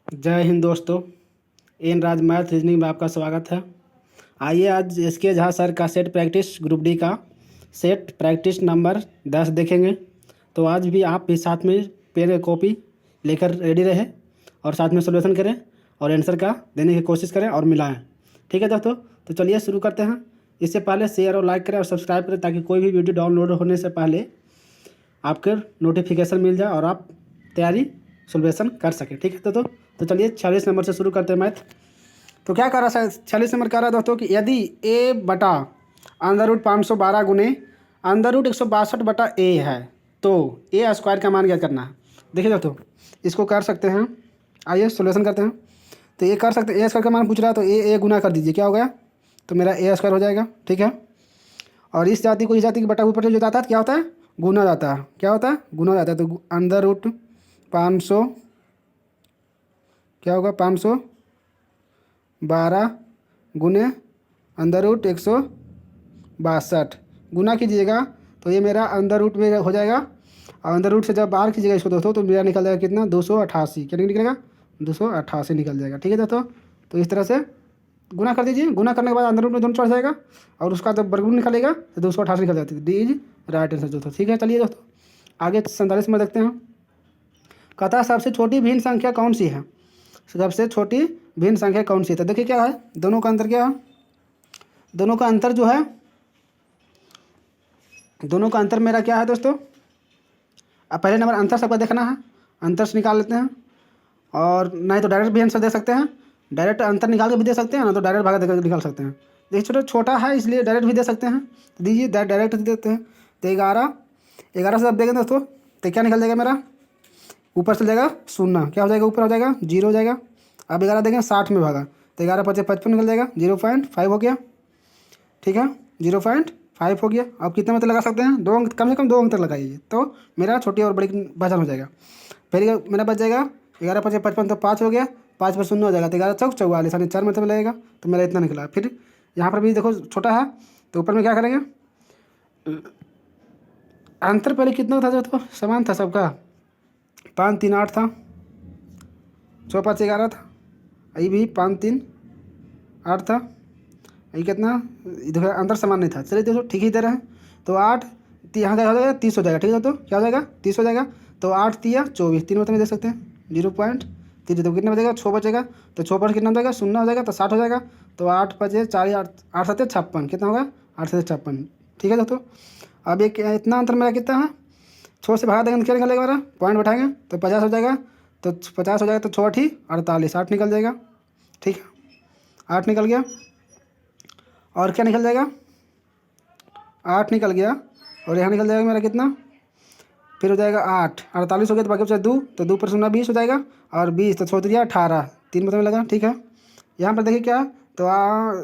जय हिंद दोस्तों। एन राज math reasoning में आपका स्वागत है। आइए आज एसके झा सर का सेट प्रैक्टिस ग्रुप डी का सेट प्रैक्टिस नंबर 10 देखेंगे। तो आज भी आप भी साथ में पेन कॉपी लेकर रेडी रहे और साथ में सोल्यूशन करें और आंसर का देने की कोशिश करें और मिलाएं। ठीक है दोस्तों, तो चलिए शुरू करते हैं। इससे पहले शेयर और लाइक करें और सब्सक्राइब करें ताकि कोई भी वीडियो डाउनलोड होने से पहले आपके नोटिफिकेशन मिल जाए और आप तैयारी सोल्यूशन कर सकें। ठीक है दोस्तों, तो चलिए 46 नंबर से शुरू करते हैं मैथ। तो क्या कर रहा है 46 नंबर कह रहा है दोस्तों कि यदि ए बटा अंडर रूट 512 गुने अंडर रूट 162 बटा ए है तो ए स्क्वायर का मान ज्ञात करना है। देखिए दोस्तों, इसको कर सकते हैं। आइए सोल्यूशन करते हैं। तो ये कर सकते हैं, ए स्क्वायर का मान पूछ रहा है तो ए गुना कर दीजिए, क्या हो गया, तो मेरा ए स्क्वायर हो जाएगा। ठीक है, और इस जाति को इस जाति के बटा ऊपर जो जाता है क्या होता है, गुना जाता है। क्या होता है, गुना जाता है। तो अंडर रूट 500 क्या होगा, 512 गुने अंडर रूट 162 गुना कीजिएगा तो ये मेरा अंडर रूट में हो जाएगा। और अंडर रूट से जब बाहर कीजिएगा इसको दोस्तों तो मेरा निकल जाएगा कितना, 288। क्या निकलेगा, 288 निकल जाएगा। ठीक है दोस्तों, तो इस तरह से गुना कर दीजिए। गुना करने के बाद अंदर रूट में दोनों चढ़ जाएगा और उसका जब वर्गमूल निकलेगा तो 288 निकल जाती है। डी इज राइट आंसर दोस्तों। ठीक है, चलिए दोस्तों आगे 47 में देखते हैं। कहता है सबसे छोटी भिन्न संख्या कौन सी है, सबसे छोटी भिन्न संख्या कौन सी है। तो देखिए क्या है, दोनों का अंतर क्या है, दोनों का अंतर जो है, दोनों का अंतर मेरा क्या है दोस्तों। अब पहले नंबर अंतर सबका देखना है, अंतर से निकाल लेते हैं। और नहीं तो डायरेक्ट भी आंसर दे सकते हैं, डायरेक्ट अंतर निकाल के भी दे सकते हैं, ना तो डायरेक्ट भागा देकर निकाल सकते हैं। देखिए छोटा छोटा है इसलिए डायरेक्ट भी दे सकते हैं, तो दीजिए डायरेक्ट देते हैं। तो 11 से अब देखें दोस्तों तो क्या निकल जाएगा मेरा, ऊपर चल जाएगा शून्य, क्या हो जाएगा, ऊपर हो जाएगा 0 हो जाएगा। अब 11 देखें 60 में भागा तो 11 × 55 निकल जाएगा, 0.5 हो गया। ठीक है, 0.5 हो गया। अब कितने में तो लगा सकते हैं, 2 अंक, कम से कम 2 अंक तक लगाइए तो मेरा छोटी और बड़ी वजन हो जाएगा। फिर मेरा बच जाएगा 11 × 55 तो 5 हो गया, 5 पर 0 हो जाएगा तो 11 चौक 44 यानी 4 मतलब लगेगा। तो मेरा इतना निकला। फिर यहाँ पर भी देखो छोटा है तो ऊपर में क्या करेंगे, अंतर पहले कितना था दोस्तों, समान था सबका, 5 3 8 था, 6 5 11 था, ये भी 5 3 8 था, ये कितना, इधर अंतर समान नहीं था। चलिए दोस्तों ठीक ही दे रहे हैं। तो 8 यहाँ का हो जाएगा 30 हो जाएगा। ठीक है दोस्तों, क्या हो जाएगा, 30 हो जाएगा। तो 8 3 24, 3 मतलब में दे सकते हैं 0.3। तो कितना बचेगा, 6 बचेगा। तो 6 पर कितना हो जाएगा, 0 हो जाएगा तो 60 हो जाएगा। तो 8 5 40 8 7 56, कितना होगा, 8 7 56। ठीक है दोस्तों, अब एक इतना अंतर मेरा कितना है, 6 से भागा देंगे तो क्या निकलेगा मेरा, पॉइंट बैठाएंगे तो 50 हो जाएगा। तो 50 हो जाएगा तो 6 8 48, 8 निकल जाएगा। ठीक है, 8 निकल गया। और क्या निकल जाएगा, 8 निकल गया। और यहाँ निकल जाएगा मेरा कितना, फिर हो जाएगा 8 48 हो गया तो बाकी बचा 2, तो 2 पर 0 20 हो जाएगा। और 20 तो 6 3 18, 3 मतलब लगा। ठीक है, यहाँ पर देखिए क्या, तो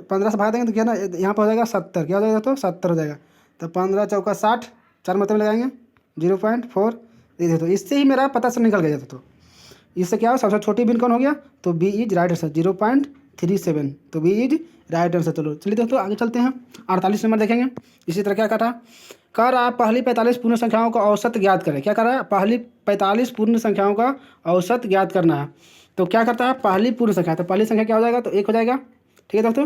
15 से भाग देंगे तो क्या ना, यहाँ पर हो जाएगा 70, क्या हो जाएगा तो 70 हो जाएगा। तो 15 चौका 60, 4 मतलब लगाएंगे 0.4। देखिए तो इससे ही मेरा पता सब निकल गया था। तो इससे क्या हो, सबसे छोटी भिन्न कौन हो गया, तो बी इज राइट आंसर 0.37। तो बी इज राइट आंसर। चलो चलिए दोस्तों आगे चलते हैं, 48 नंबर देखेंगे। इसी तरह क्या कह रहा है पहली 45 पूर्ण संख्याओं का औसत ज्ञात करें। क्या कर रहा है, पहली 45 पूर्ण संख्याओं का औसत ज्ञात करना है। तो क्या करता है, पहली पूर्ण संख्या, तो पहली संख्या क्या हो जाएगा, तो 1 हो जाएगा। ठीक है दोस्तों,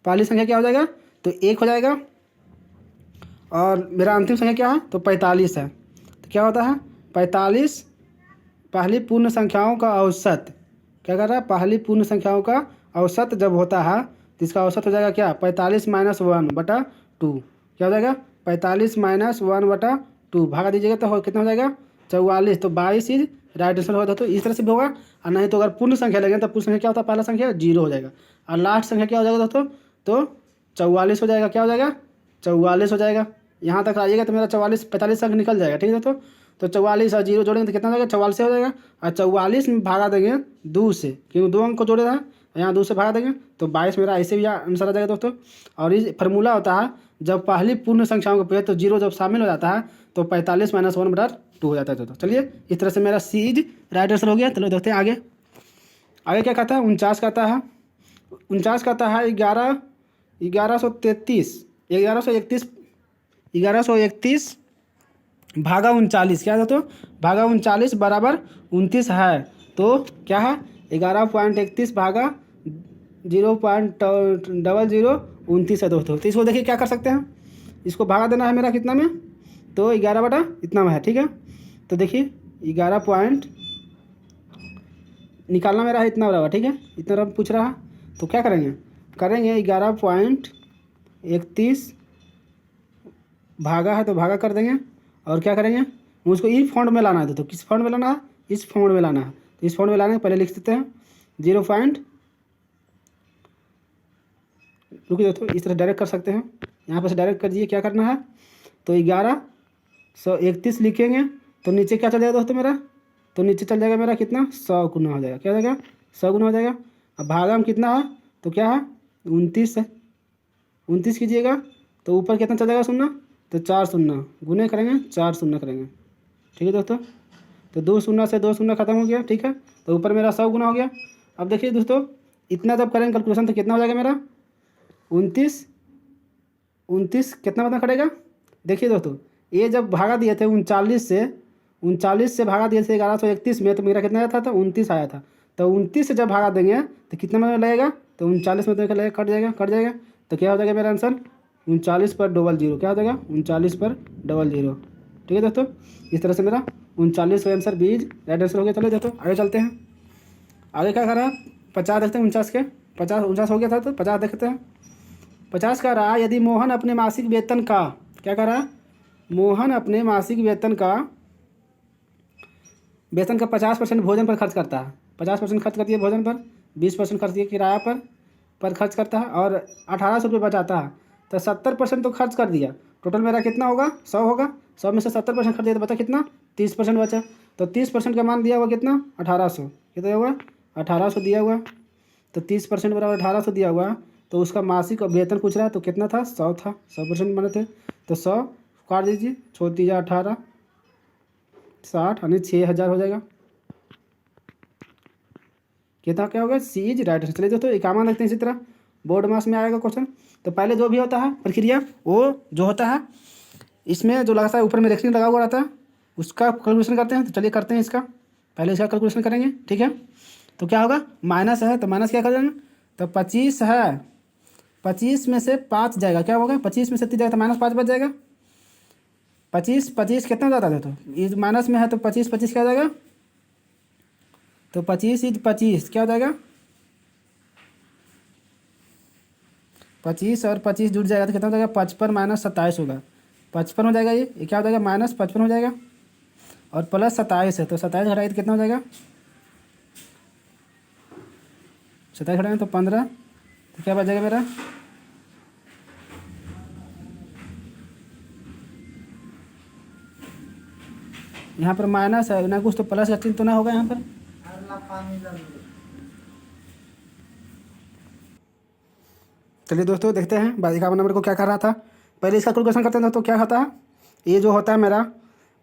पहली संख्या क्या हो जाएगा, तो 1 हो जाएगा। और मेरा अंतिम संख्या क्या है, तो 45 है। तो क्या होता है, 45 पहली पूर्ण संख्याओं का औसत, क्या कर रहा है, पहली पूर्ण संख्याओं का औसत जब होता है तो इसका औसत हो जाएगा क्या, 45 - 1/2। क्या हो जाएगा, 45 - 1/2 भागा दीजिएगा तो कितना हो जाएगा, 44। तो 22 इज राइट आंसर होगा। तो इस तरह से भी होगा। और नहीं तो अगर पूर्ण संख्या लगेगा तो पूर्ण संख्या क्या होता है, पहला संख्या 0 हो जाएगा और लास्ट संख्या क्या हो जाएगा दोस्तों, तो 44 हो जाएगा। क्या हो जाएगा, 44 हो जाएगा। यहाँ तक आइएगा तो मेरा 44 45 अंक निकल जाएगा। ठीक है दोस्तों, तो 44 और 0 जोड़ेंगे तो कितना हो जाएगा, 44 से हो जाएगा। और 44 में भागा देंगे 2 से, क्योंकि 2 अंक को जोड़े हैं, यहाँ 2 से भागा देंगे तो 22 मेरा ऐसे भी आंसर आ जाएगा दोस्तों। और ये फार्मूला होता है जब पहली पूर्ण संख्याओं के पेड़ तो 0 जब शामिल हो जाता है तो 45 - 1/2 हो जाता है दोस्तों। चलिए इस तरह से मेरा सी इज राइट आंसर हो गया। चलो देखते हैं आगे। आगे क्या कहता है, 49 कहता है, 49 कहता है 1133 भागा 39, क्या है दोस्तों, भागा 39 बराबर 29 है। तो क्या है, 11.31 भागा 0.0029 है दोस्तों। तो इसको देखिए क्या कर सकते हैं, इसको भागा देना है मेरा कितना में, तो 11 बटा इतना में है, ठीक है। तो देखिए 11 पॉइंट निकालना मेरा है इतना बराबर, ठीक है, इतना बराबर पूछ रहा है। तो क्या करेंगे 11.31 भागा है तो भागा कर देंगे, और क्या करेंगे मुझको इस फॉन्ट में लाना है। तो किस फॉन्ट में लाना है, इस फॉन्ट में लाना है। तो इस फॉन्ट में लाने के पहले लिख देते हैं 0 पॉइंट, रुकिए दोस्तों इस तरह डायरेक्ट कर सकते हैं, यहाँ पर से डायरेक्ट कर दीजिए। क्या करना है तो 1131 लिखेंगे तो नीचे क्या चल जाएगा दोस्तों मेरा, तो नीचे चल जाएगा मेरा कितना 100 गुना हो जाएगा, क्या हो जाएगा 100 गुना हो जाएगा। अब भागा में कितना है तो क्या है 29 है, 29 कीजिएगा तो ऊपर कितना चल जाएगा शून्य, तो 4 शून्य गुने करेंगे 4 शून्य करेंगे, ठीक है दोस्तों। तो 2 शून्य से 2 शून्य खत्म हो गया, ठीक है। तो ऊपर मेरा 100 गुना हो गया। अब देखिए दोस्तों इतना जब करेंगे कैलकुलेशन तो कितना हो जाएगा मेरा 29 कितना बता करेगा। देखिए दोस्तों ये जब भागा दिए थे 39 से भागा दिए थे 1131 में, तो मेरा कितना आया था तो 29 आया था। तो 29 से जब भागा देंगे तो कितना में लगेगा, तो 39 में तो लगेगा कट जाएगा। तो क्या हो जाएगा मेरा आंसर 39/00, क्या हो जाएगा 39/00, ठीक है दोस्तों। इस तरह से मेरा 39 का आंसर बीज राइट आंसर हो गया। चलो दोस्तों आगे चलते हैं, आगे क्या कर रहा है 50 देखते हैं 49 हो गया था, तो 50 देखते हैं। 50 कह रहा है यदि मोहन अपने मासिक वेतन का, क्या कह रहा है मोहन अपने मासिक वेतन का 50% भोजन पर खर्च करता है, 50% खर्च करती है भोजन पर, 20% खर्च किराया पर खर्च करता है, और 1800 रुपये बचाता है। तो 70% तो खर्च कर दिया, टोटल मेरा कितना होगा 100 होगा, 100 में से 70% खर्च दिया तो बचा कितना 30% बचा। तो 30% का मान दिया हुआ कितना 1800, कितना हुआ 1800 दिया हुआ। तो 30% बराबर 1800 दिया हुआ, तो उसका मासिक वेतन पूछ रहा है तो कितना था 100 था, 100% बने थे। तो 100 काट दीजिए, 18 60 यानी 6000 हो जाएगा। कितना क्या होगा सी इज राइट आंसर। चलिए दोस्तों 51 देखते हैं इसी तरह बोर्ड मास में आएगा क्वेश्चन। तो पहले जो भी होता है प्रक्रिया वो जो होता है इसमें जो लगता है ऊपर में रेक्सिंग लगा हुआ रहता है उसका कैलकुलेशन करते हैं। तो चलिए करते हैं इसका, पहले इसका कैलकुलेशन करेंगे, ठीक है। तो क्या होगा माइनस है तो माइनस क्या कर देंगे, तो 25 है, 25 में से 5 जाएगा, क्या होगा 25 में से 3 जाएगा तो -5 बच जाएगा। 25 कितना ज़्यादा है, तो इस माइनस में है तो 25 क्या हो जाएगा, तो 25 क्या हो जाएगा 25 और 25 जुड़ जाएगा तो कितना हो जाएगा 55 - 27 होगा, 55 हो जाएगा। ये क्या हो जाएगा -55 हो जाएगा, और प्लस 27 है तो 27 घटाइए तो कितना हो जाएगा 27 घटाएंगे तो 15, तो क्या बच जाएगा मेरा यहाँ पर माइनस है ना कुछ, तो प्लस का चिन्ह तो ना होगा यहाँ पर। चलिए दोस्तों देखते हैं 51 नंबर को क्या कर रहा था। पहले इसका कैलकुलेशन करते हैं दोस्तों। क्या होता है ये जो होता है मेरा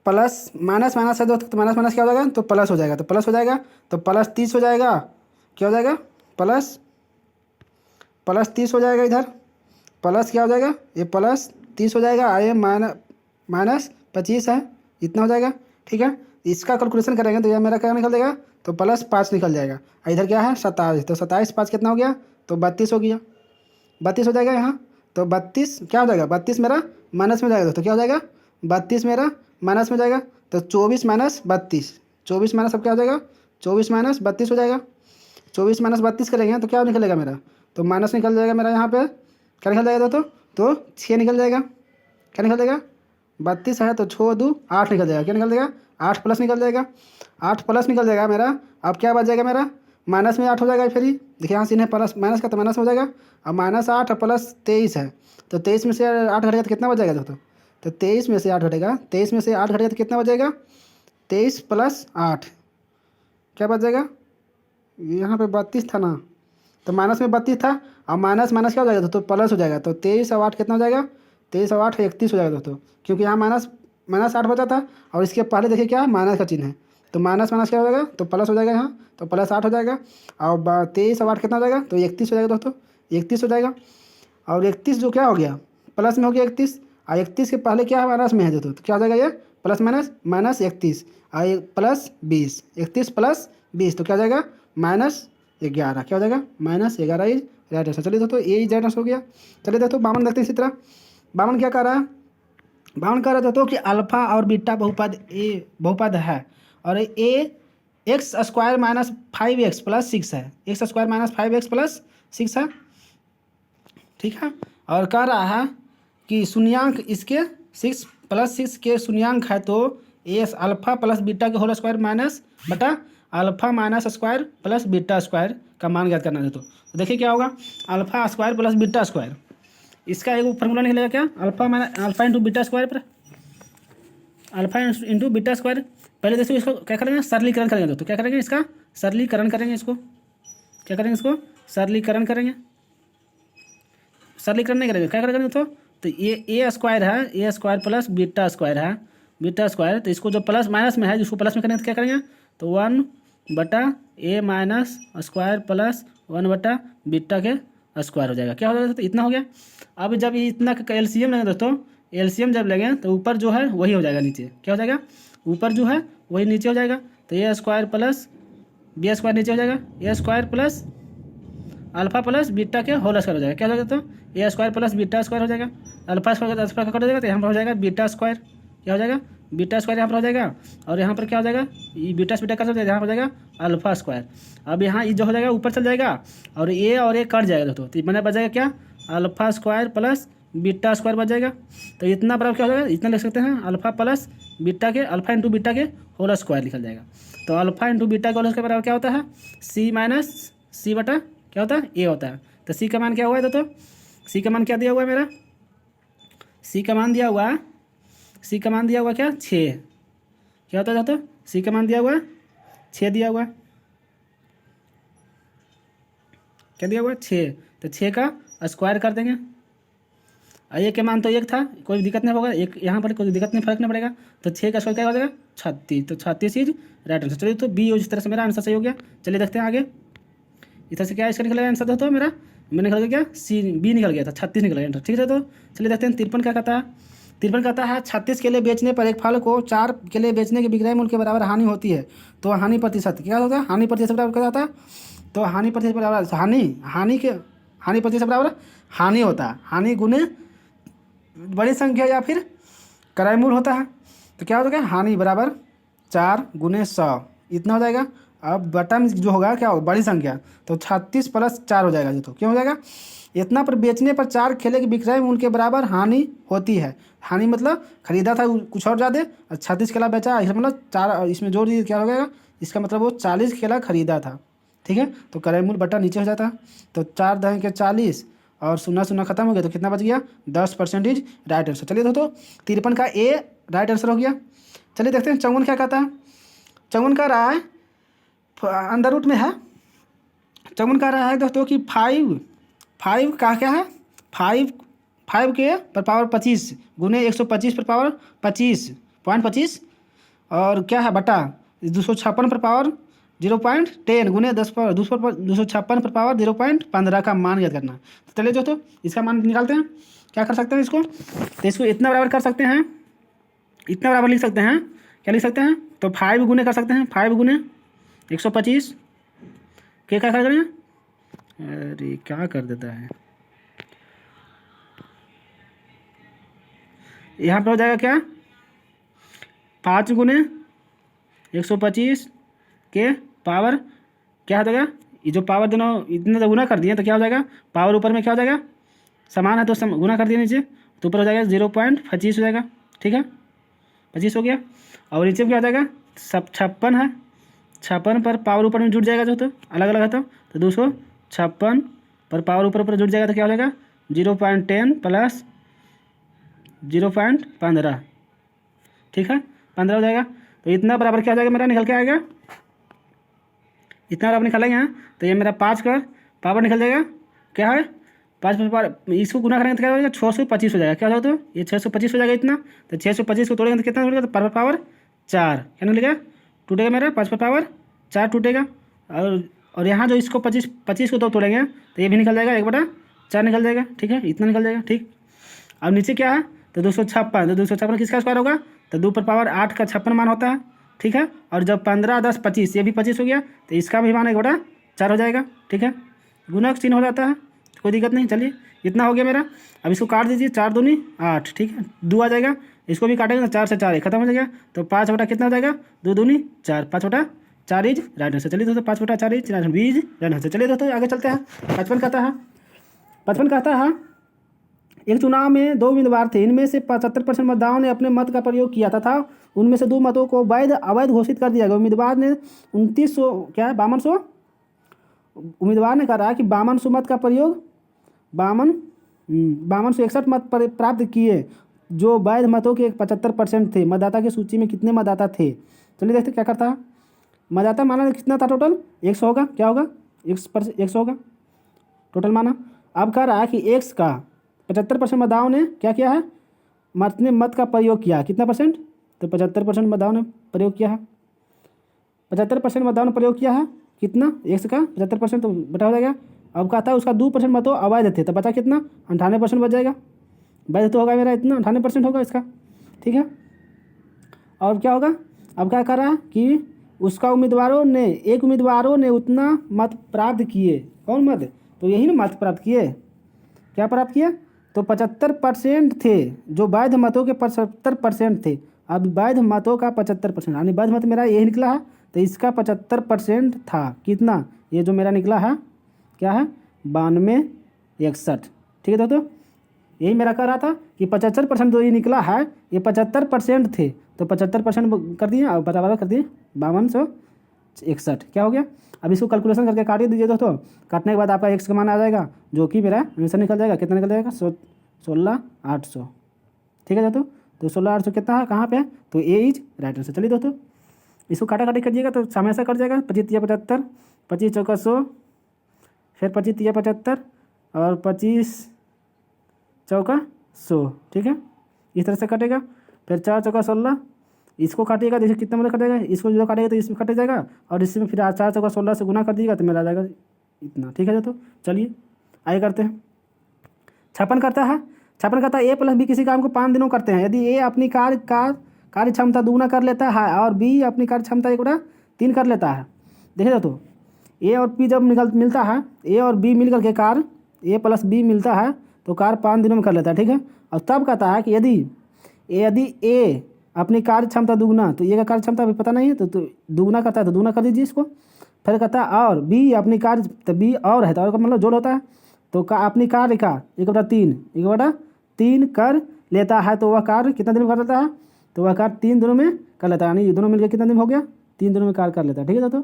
प्लस माइनस है दोस्तों, तो माइनस क्या हो जाएगा तो प्लस हो जाएगा, तो प्लस हो जाएगा तो प्लस 30 हो जाएगा, क्या हो जाएगा प्लस 30 हो जाएगा, इधर प्लस क्या हो जाएगा ये प्लस 30 हो जाएगा, ये माइनस 25 है इतना हो जाएगा, ठीक है। इसका कैलकुलेशन करेंगे तो यह मेरा क्या निकल जाएगा तो +5 निकल जाएगा। इधर क्या है 27, तो 27 5 कितना हो गया तो 32 हो गया, 32 हो जाएगा यहाँ। तो 32 क्या हो जाएगा 32 मेरा माइनस में जाएगा, तो क्या हो जाएगा 32 मेरा माइनस में जाएगा, तो 24 - 32, 24 माइनस अब क्या हो जाएगा 24 - 32 हो जाएगा। 24 - 32 करेंगे तो क्या निकलेगा मेरा, तो माइनस निकल जाएगा मेरा यहाँ पे, क्या निकल जाएगा तो 6 निकल जाएगा, क्या निकल जाएगा 32 है तो 6 2 8 निकल जाएगा, क्या निकल जाएगा 8 प्लस निकल जाएगा, 8 प्लस निकल जाएगा मेरा। अब क्या बच जाएगा मेरा माइनस में 8 हो जाएगा, फिर ही देखिए यहाँ सीन है प्लस माइनस का तो माइनस हो जाएगा। अब -8 प्लस 23 है, तो 23 में से 8 घटेगा तो कितना बच जाएगा दोस्तों, तो 23 में से 8 घटेगा, 23 में से 8 घटेगा तो कितना बचेगा 23 + 8 क्या बच जाएगा, यहाँ पे 32 था ना, तो माइनस में 32 था, अब माइनस क्या हो जाएगा तो प्लस हो जाएगा, तो 23 और 8 कितना हो जाएगा 23 और 8 31 हो जाएगा दोस्तों, क्योंकि यहाँ -8 बचा था और इसके पहले देखिए क्या माइनस का चिन्ह है, तो माइनस क्या हो जाएगा तो प्लस हो जाएगा यहाँ, तो +8 हो जाएगा। और 23 और 8 कितना हो जाएगा तो 31 हो जाएगा दोस्तों, 31 हो जाएगा। और 31 जो क्या हो गया प्लस में हो गया 31, और 31 के पहले क्या है माइनस में है दोस्तों, तो क्या हो जाएगा ये +- -31 और +20, 31 + 20, तो क्या हो जाएगा -11, क्या हो जाएगा -11 इज राइट आंसर। चलिए दोस्तों ये इज राइट आंसर हो गया। चलिए दोस्तों 52 देखते हैं इसी तरह। 52 क्या कह रहा है, 52 कह रहा था तो कि अल्फा और बीटा बहुपद है और a x square minus 5x plus 6 है, x square minus 5x plus 6 है, ठीक है। और कह रहा है कि शून्यांक इसके 6 + 6 के शून्यांक है तो एस अल्फा प्लस बीटा के होल स्क्वायर माइनस बटा alpha minus square plus beta square का मान ज्ञात करना है। तो देखिए क्या होगा, alpha square plus beta square, इसका एक फॉर्मूला निकलेगा क्या, अल्फा इंटू बीटा स्क्वायर पर अल्फा इंटू बीटा स्क्वायर। पहले देखो इसको क्या करेंगे, सरलीकरण करेंगे। तो क्या करेंगे, इसका सरलीकरण करेंगे, इसको क्या करेंगे, इसको सरलीकरण करेंगे, सरलीकरण नहीं करेंगे, क्या करेंगे तो ये ए स्क्वायर है, ए स्क्वायर प्लस बीटा स्क्वायर है, बीटा स्क्वायर, तो इसको जो प्लस माइनस में है जिसको प्लस में करेंगे तो क्या करेंगे, तो 1/a माइनस स्क्वायर प्लस 1/बीटा के स्क्वायर हो जाएगा। क्या हो जाएगा, तो इतना हो गया। अब जब ये इतना का एलसीएम लेंगे दोस्तों, एलसीएम जब लेंगे तो ऊपर जो है वही हो जाएगा, नीचे क्या हो जाएगा, ऊपर जो है वही नीचे हो जाएगा। तो a square plus b square नीचे हो जाएगा, a square plus alpha plus beta के होल स्क्वायर हो जाएगा। क्या हो जाएगा, तो a square plus beta square हो जाएगा, अल्फा स्क्वायर का कट हो जाएगा तो यहाँ पर हो जाएगा बीटा स्क्वायर, क्या हो जाएगा, बीटा स्क्वायर यहाँ पर हो जाएगा। और यहाँ पर क्या हो जाएगा, ये बीटा से बीटा का यहाँ हो जाएगा अल्फा स्क्वायर। अब यहाँ ये जो हो जाएगा ऊपर चल जाएगा और ए कट जाएगा दोस्तों, तो मैंने बच जाएगा क्या, alpha square plus beta square बच जाएगा। तो इतना बराबर क्या हो जाएगा, इतना लिख सकते हैं अल्फा प्लस बीटा के अल्फा इंटू बीटा के होल स्क्वायर लिखा जाएगा। तो अल्फा इंटू बीटा के होल स्क्वायर बराबर क्या होता है, सी माइनस सी बटा क्या होता है, ए होता है। तो सी का मान क्या हुआ है दोस्तों, सी का मान क्या दिया हुआ है मेरा, सी का मान दिया हुआ, सी का मान दिया हुआ क्या 6, क्या होता है दोस्तों, सी का मान दिया हुआ 6 दिया हुआ, क्या दिया हुआ 6, तो 6 का स्क्वायर कर देंगे। ए के मान तो 1 था, कोई दिक्कत नहीं होगा, एक यहाँ पर कोई दिक्कत नहीं, फर्क नहीं पड़ेगा। तो 6 का स्क्वायर क्या हो जाएगा 36, तो 36 इज राइट आंसर। चलिए तो बी इस तरह से मेरा आंसर सही हो गया। चलिए देखते हैं आगे, इस तरह से क्या इसका निकलेगा आंसर दोस्तों, मेरा निकल गया क्या, सी बी निकल गया था, 36 निकल गया। ठीक है तो चलिए देखते हैं 53 क्या कहता है। 53 कहता है 36 के लिए बेचने पर एक फल को 4 के लिए बेचने के विक्रय मूल्य के बराबर हानि होती है तो हानि प्रतिशत क्या होता है, हानि प्रतिशत बराबर क्या होता है, तो हानि प्रतिशत बराबर हानि प्रतिशत बराबर हानि होता है, हानि गुने बड़ी संख्या या फिर क्रय मूल्य होता है। तो क्या हो जाएगा, हानि बराबर 4 × 100 इतना हो जाएगा। अब बटन जो होगा क्या होगा, बड़ी संख्या, तो 36 + 4 हो जाएगा। तो क्यों हो जाएगा, इतना पर बेचने पर 4 खेले के विक्रय मूल्य के बराबर हानि होती है। हानि मतलब खरीदा था कुछ और ज़्यादा और 36 केला बेचा, इसका मतलब 4 इसमें जोड़ दीजिए क्या हो जाएगा, इसका मतलब वो 40 केला खरीदा था। ठीक है, तो क्रय मूल्य बटा नीचे हो जाता है। तो 4 × 40 और 0 खत्म हो गया, तो कितना बच गया 10% राइट आंसर। चलिए दोस्तों 53 का ए राइट आंसर हो गया। चलिए देखते हैं 54 क्या कहता है। 54 कह रहा है अंडर रूट में है, 54 कह रहा है दोस्तों कि 5 का क्या है, 5 के पर पावर 25 गुने 125 पर पावर 25.25 और क्या है बटा 256 पर पावर 0.10 गुने 256 पर पावर 0.15 का मान ज्ञात करना। तो चलिए दोस्तों इसका मान निकालते हैं। क्या कर सकते हैं इसको, तो इसको इतना बराबर कर सकते हैं, इतना बराबर लिख सकते हैं, क्या लिख सकते हैं, तो 5 गुने कर सकते हैं, 5 गुने 125 क्या क्या करेंगे, अरे क्या कर देता है, यहाँ पर हो जाएगा क्या 5 गुने 125 के पावर क्या हो जाएगा, ये जो पावर दोनों इतने तो गुना कर दिए तो क्या हो जाएगा, पावर ऊपर में क्या हो जाएगा समान है तो गुना कर दिए नीचे, तो ऊपर हो जाएगा 0.25 हो जाएगा। ठीक है 25 हो गया। और नीचे क्या हो जाएगा 56 है, 56 पर पावर ऊपर में जुड़ जाएगा जो, तो अलग अलग है तो 256 पर पावर ऊपर जुड़ जाएगा तो क्या हो जाएगा 0.10 प्लस 0.15। ठीक है 15 हो जाएगा। तो इतना बराबर क्या हो जाएगा मेरा निकल के आएगा, इतना बराबर निकालेंगे यहाँ तो ये मेरा 5 का पावर निकल जाएगा, क्या है 5 पर पावर, इसको गुना करेंगे तो क्या हो जाएगा 625 हो जाएगा। क्या हो जाएगा तो ये 625 हो जाएगा इतना, तो 625 को तोड़ेंगे तो कितना टूटेगा, तो 5 पर पावर 4 क्या निकलेगा, टूटेगा मेरा 5 पर पावर 4 टूटेगा। और यहाँ जो इसको 25 को तो तोड़ेंगे तो ये भी निकल जाएगा 1/4 निकल जाएगा। ठीक है इतना निकल जाएगा। ठीक अब नीचे क्या है तो 256, तो 256 किसका स्क्वायर होगा, तो 2 पर पावर 8 का 56 मान होता है, ठीक है। और जब 15 10 25 ये भी 25 हो गया तो इसका भी मान 1/4 हो जाएगा, ठीक है। गुना का चिन्ह हो जाता है, कोई दिक्कत नहीं। चलिए इतना हो गया मेरा। अब इसको काट दीजिए, 4 दूनी 8, ठीक है। 2 आ जाएगा, इसको भी काटेंगे तो 4 से 4 खत्म हो जाएगा। तो 5 बटा कितना हो जाएगा, 2 दूनी 4, 5 बटा 4 इज राइट आंसर। चलिए दोस्तों 5 बटा 4 is right answer, B is right answer. चलिए दोस्तों आगे चलते हैं। 55 कहता है एक चुनाव में 2 उम्मीदवार थे, इनमें से 75% मतदाताओं ने अपने मत का प्रयोग किया तथा उनमें से 2 मतों को वैध अवैध घोषित कर दिया गया। उम्मीदवार ने 2900 क्या है 5200 उम्मीदवार ने कहा कि 5200 मत का प्रयोग 5261 मत प्राप्त किए जो वैध मतों के 75% थे। मतदाता की सूची में कितने मतदाता थे। चलिए देखते क्या करता है। मतदाता माना कितना था टोटल, 100 होगा, क्या होगा 100 होगा टोटल माना। अब कह रहा है कि एक्स का 75% मतदाताओं ने क्या किया है, अपने मत का प्रयोग किया। कितना परसेंट, तो 75% मतदाताओं ने प्रयोग किया है। 75% मतदाताओं ने प्रयोग किया है कितना, एक्स का 75% तो बटा हो जाएगा। अब कहता है उसका 2% मतों अवैध थे, तो बचा कितना 98% बच जाएगा। वैध तो होगा मेरा इतना 98% होगा इसका, ठीक है। और क्या होगा, अब क्या कर रहा है कि उसका उम्मीदवारों ने उतना मत प्राप्त किए। कौन मत, तो यही ना मत प्राप्त किए, क्या प्राप्त किया, तो 75% थे जो वैध मतों के 75% थे। अब वैध मतों का 75% यानी वैध मत मेरा यही निकला है, तो इसका 75% था कितना, ये जो मेरा निकला है क्या है 9261, ठीक है दोस्तों। यही मेरा कह रहा था कि 75% जो ये निकला है ये 75% थे, तो 75% कर दिए और बराबर कर दिए 5261, क्या हो गया। अब इसको कैलकुलेशन करके काट दीजिए दोस्तों। काटने के बाद आपका एक्स का मान आ जाएगा जो कि मेरा आंसर निकल जाएगा। कितना निकल जाएगा 16800, ठीक है दोस्तों। तो 16800 कितना है, कहाँ पे है, तो ए इज राइट आंसर। चलिए दोस्तों इसको काटा काटी करिएगा तो समय से कट जाएगा। 25 तिया 75, 25 चौका 100, फिर 25 तिया 75 और 25 चौका 100, ठीक है। इस तरह से कटेगा। फिर 4 चौका 16, इसको काटिएगा देखिए कितना मतलब कटेगा, इसको जो काटेगा तो इसमें कट जाएगा और इसमें फिर 4 चौका 16 से गुना कर दीजिएगा तो मेरा आ जाएगा इतना, ठीक है। तो चलिए आगे करते हैं। 56 करता है ए प्लस बी किसी काम को 5 दिनों करते हैं। यदि ए अपनी कार्य क्षमता दुगुना कर लेता है और बी अपनी कार्य क्षमता 1/3 कर लेता है। देखिए दोस्तों ए और बी जब मिलता है, ए और बी मिल करके कार ए प्लस बी मिलता है तो कार 5 दिनों में कर लेता है, ठीक है। और तब कहता है कि यदि ए अपनी कार्य क्षमता दुगुना, तो ए का कार्य क्षमता अभी पता नहीं है तो दुगुना करता है तो दुगुना कर दीजिए इसको। फिर कहता है और बी अपनी कार्य, तो बी और है तो और का मतलब जोड़ होता है, तो अपनी कार्य का 1/3 कर लेता है तो वह कार्य कितना दिन में कर लेता है, तो वह कार्य 3 दिनों में कर लेता है। यानी दोनों मिलकर कितना दिन हो गया, 3 दिनों में कार्य कर लेता है, ठीक है दोस्तों।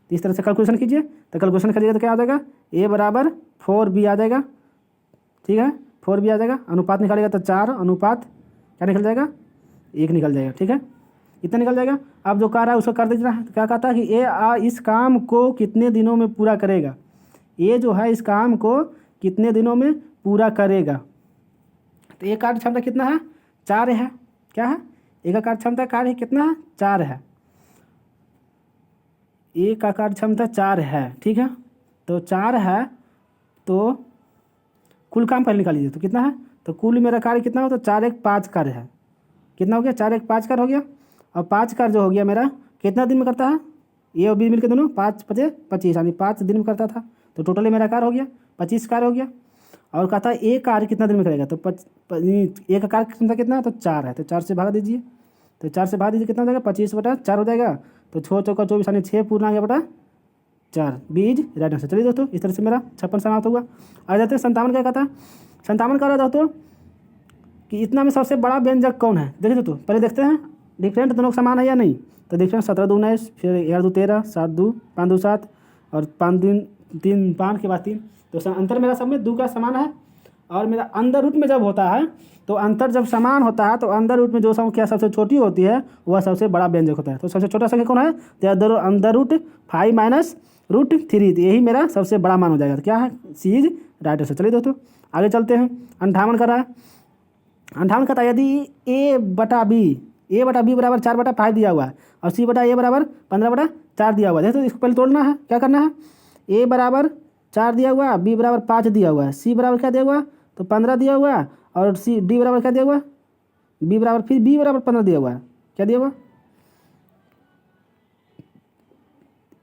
इस तरह से कैलकुलेशन कीजिए। तो कैलकुलेशन करिएगा तो क्या आ जाएगा, ए बराबर 4b आ जाएगा, ठीक है। 4b आ जाएगा। अनुपात निकालेगा तो 4 अनुपात क्या निकल जाएगा 1 निकल जाएगा, ठीक है। इतना निकल जाएगा। अब जो कार्य है उसको कर दीजिए। तो क्या कहता है कि ए इस काम को कितने दिनों में पूरा करेगा, ये जो है इस काम को कितने दिनों में पूरा करेगा। तो ए कार्य क्षमता कितना है 4 है, क्या है ए का कार्य क्षमता कार्य कितना है 4 है, ए का कार्य क्षमता 4 है, ठीक है। तो 4 है तो कुल काम पहले निकाल लीजिए तो कितना है, तो कुल मेरा कार्य कितना हो तो 4 1 5 कार्य है, कितना हो गया 4 1 5 कार्य हो गया। और 5 कार्य जो हो गया मेरा कितना दिन में करता है, ए और बी मिलकर दोनों 5 5 25 यानी 5 दिन में करता था, तो टोटली मेरा कार्य हो गया 25 कार्य हो गया। और कहता है ए कार्य कितना दिन में करेगा, तो ए का कार्य क्षमता कितना है तो 4 है, तो 4 से भाग दीजिए, तो 4 से भाग दीजिए कितना हो जाएगा 25/4 हो जाएगा। तो 6 चौका 24 यानी 6 पूर्ण आ गया बटा 4, बी इज राइट आंसर। चलिए दोस्तों इस तरह से मेरा 56 समाप्त हुआ। आ जाते हैं 57 क्या कहता है। 57 कह रहा था दोस्तों कि इतना में सबसे बड़ा व्यंजक कौन है। देखिए दोस्तों पहले देखते हैं डिफरेंट दोनों समान है या नहीं। तो डिफरेंस 17 दूना 19, फिर 11 2 13, 7 2 5 2 7 और 5 3 5 के बाद 3, तो अंतर मेरा सब में 2 का समान है। और मेरा अंदर रूट में जब होता है तो अंतर जब समान होता है तो अंदर रूट में जो संख्या सबसे छोटी होती है वह सबसे बड़ा व्यंजक होता है। तो सबसे छोटा संख्या कौन है, तो अंदर रूट 5 माइनस रूट 3, तो यही मेरा सबसे बड़ा मान हो जाएगा। तो क्या है सी इज राइट आंसर। चलिए दोस्तों आगे चलते हैं। 58 कर रहा है। 58 कहता है यदि ए बटा बी बराबर 4/5 दिया हुआ है और सी बटा ए बराबर 15/4 दिया हुआ है। देखो इसको पहले तोड़ना है, क्या करना है, ए बराबर 4 दिया हुआ, बी बराबर 5 दिया हुआ है, सी बराबर क्या दिया हुआ तो 15 दिया हुआ है और डी बराबर क्या दिया हुआ बी बराबर 15 दिया हुआ है, क्या दिया हुआ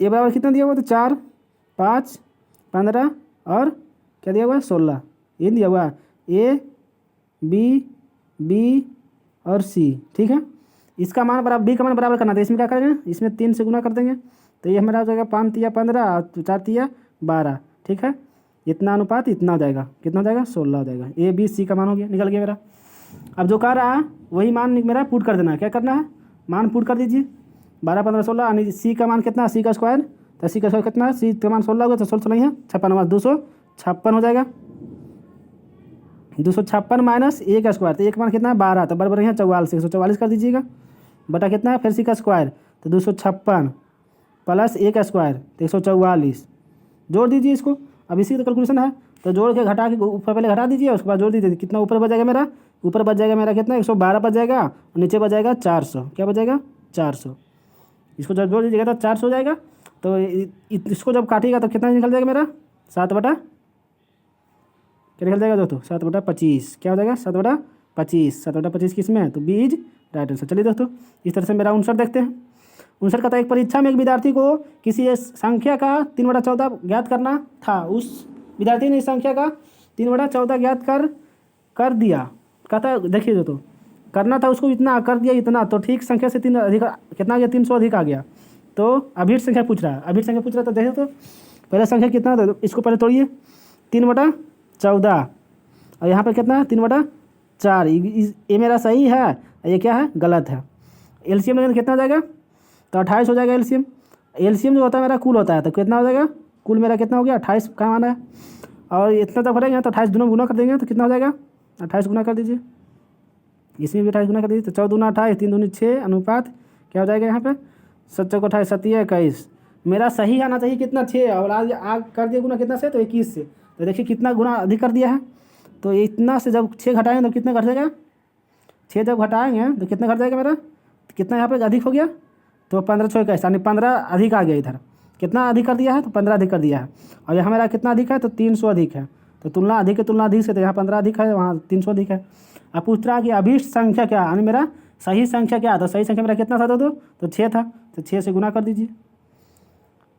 ए बराबर कितना दिया हुआ? तो 4, 5, 15 और क्या दिया हुआ है? 16। ये दिया हुआ है ए बी और सी। ठीक है, इसका मान बराबर, बी का मान बराबर करना था। इसमें क्या करेंगे? इसमें 3 से गुना कर देंगे तो ये हमारा हो जाएगा 5 तिया 15 और 4 तिया 12। ठीक है, इतना अनुपात इतना हो जाएगा, कितना हो जाएगा? 16 हो जाएगा। ए बी सी का मान हो गया, निकल गया मेरा। अब जो कह रहा है वही मान मेरा पुट कर देना है। क्या करना है? मान पुट कर दीजिए। 12, 15, 16 यानी सी का मान कितना? सी का स्क्वायर। तो सी का स्क्वायर कितना है? सी का मान 16 होगा तो 16 नहीं है 56 256 हो जाएगा। 256 माइनस ए का स्क्वायर, तो एक मान कितना है? 12, तो बराबर यहाँ 44, 144 कर दीजिएगा बटा कितना है? फिर सी का स्क्वायर तो 256 प्लस ए का स्क्वायर तो 144। जोड़ दीजिए इसको। अब इसी का कैलकुलेशन है तो जोड़ के घटा के ऊपर पहले घटा दीजिए, उसके बाद जोड़ दीजिए। कितना ऊपर बच जाएगा मेरा? ऊपर बच जाएगा मेरा कितना? 112 बच जाएगा और नीचे बच जाएगा 400। क्या बच जाएगा? 400। इसको जब जोड़ दीजिएगा तो 400 हो जाएगा। तो इसको जब काटिएगा तो कितना निकल जाएगा मेरा? 7 बटा क्या निकल जाएगा दोस्तों? 7 बटा 25। क्या हो जाएगा? 7 बटा 25। 7 बटा 25 किस में है? तो बी इज राइट आंसर। चलिए दोस्तों, इस तरह से मेरा आंसर देखते हैं। आंसर कहता है एक परीक्षा में एक विद्यार्थी को किसी संख्या का 3/14 ज्ञात करना था। उस विद्यार्थी ने इस संख्या का 3/14 ज्ञात कर दिया। कहता है देखिए दोस्तों, करना था उसको, इतना कर दिया इतना, तो ठीक संख्या से 3 अधिक कितना आ गया? 300 अधिक आ गया। तो अभिष्ट संख्या पूछ रहा है, अभिष्ट संख्या पूछ रहा है तो देखिए तो पहला संख्या कितना था? इसको पहले तोड़िए। 3/14 और यहाँ पर कितना है? 3/4। ये मेरा सही है, ये क्या है? गलत है। एलसीएम लगेगा कितना हो जाएगा? तो 28 हो जाएगा एलसीएम। एलसीएम जो होता है मेरा कुल होता है, तो कितना हो जाएगा? कुल मेरा कितना हो गया? 28 का मान है। और इतना तो करेंगे तो 28 दूना गुना कर देंगे तो कितना हो जाएगा? 28 गुना कर दीजिए। इसमें भी 28 गुना कर दीजिए तो 14 दूना 28, 3 दूनी 6 अनुपात क्या हो जाएगा यहाँ पे? 7 चौको 28, 7 21। मेरा सही आना चाहिए कितना? 6 और आज कर दिया गुना कितना से? तो 21 से। तो देखिए कितना गुना अधिक कर दिया है। तो इतना से जब 6 घटाएंगे तो कितना घट जाएगा? 6 जब घटाएंगे तो कितना घट जाएगा मेरा? कितना यहाँ पर अधिक हो गया? तो 15 6 21 यानी 15 अधिक आ गया इधर। कितना अधिक कर दिया है? तो 15 अधिक कर दिया है। और यहाँ मेरा कितना अधिक है? तो 300 अधिक है। तो तुलना अधिक है, तुलना अधिक से, तो यहाँ 15 अधिक है, वहाँ 300 अधिक है। अब पूछ रहा है कि अभीष्ट संख्या क्या, यानी मेरा सही संख्या क्या था? सही संख्या मेरा कितना था? तो 6 था, तो 6 से गुना कर दीजिए।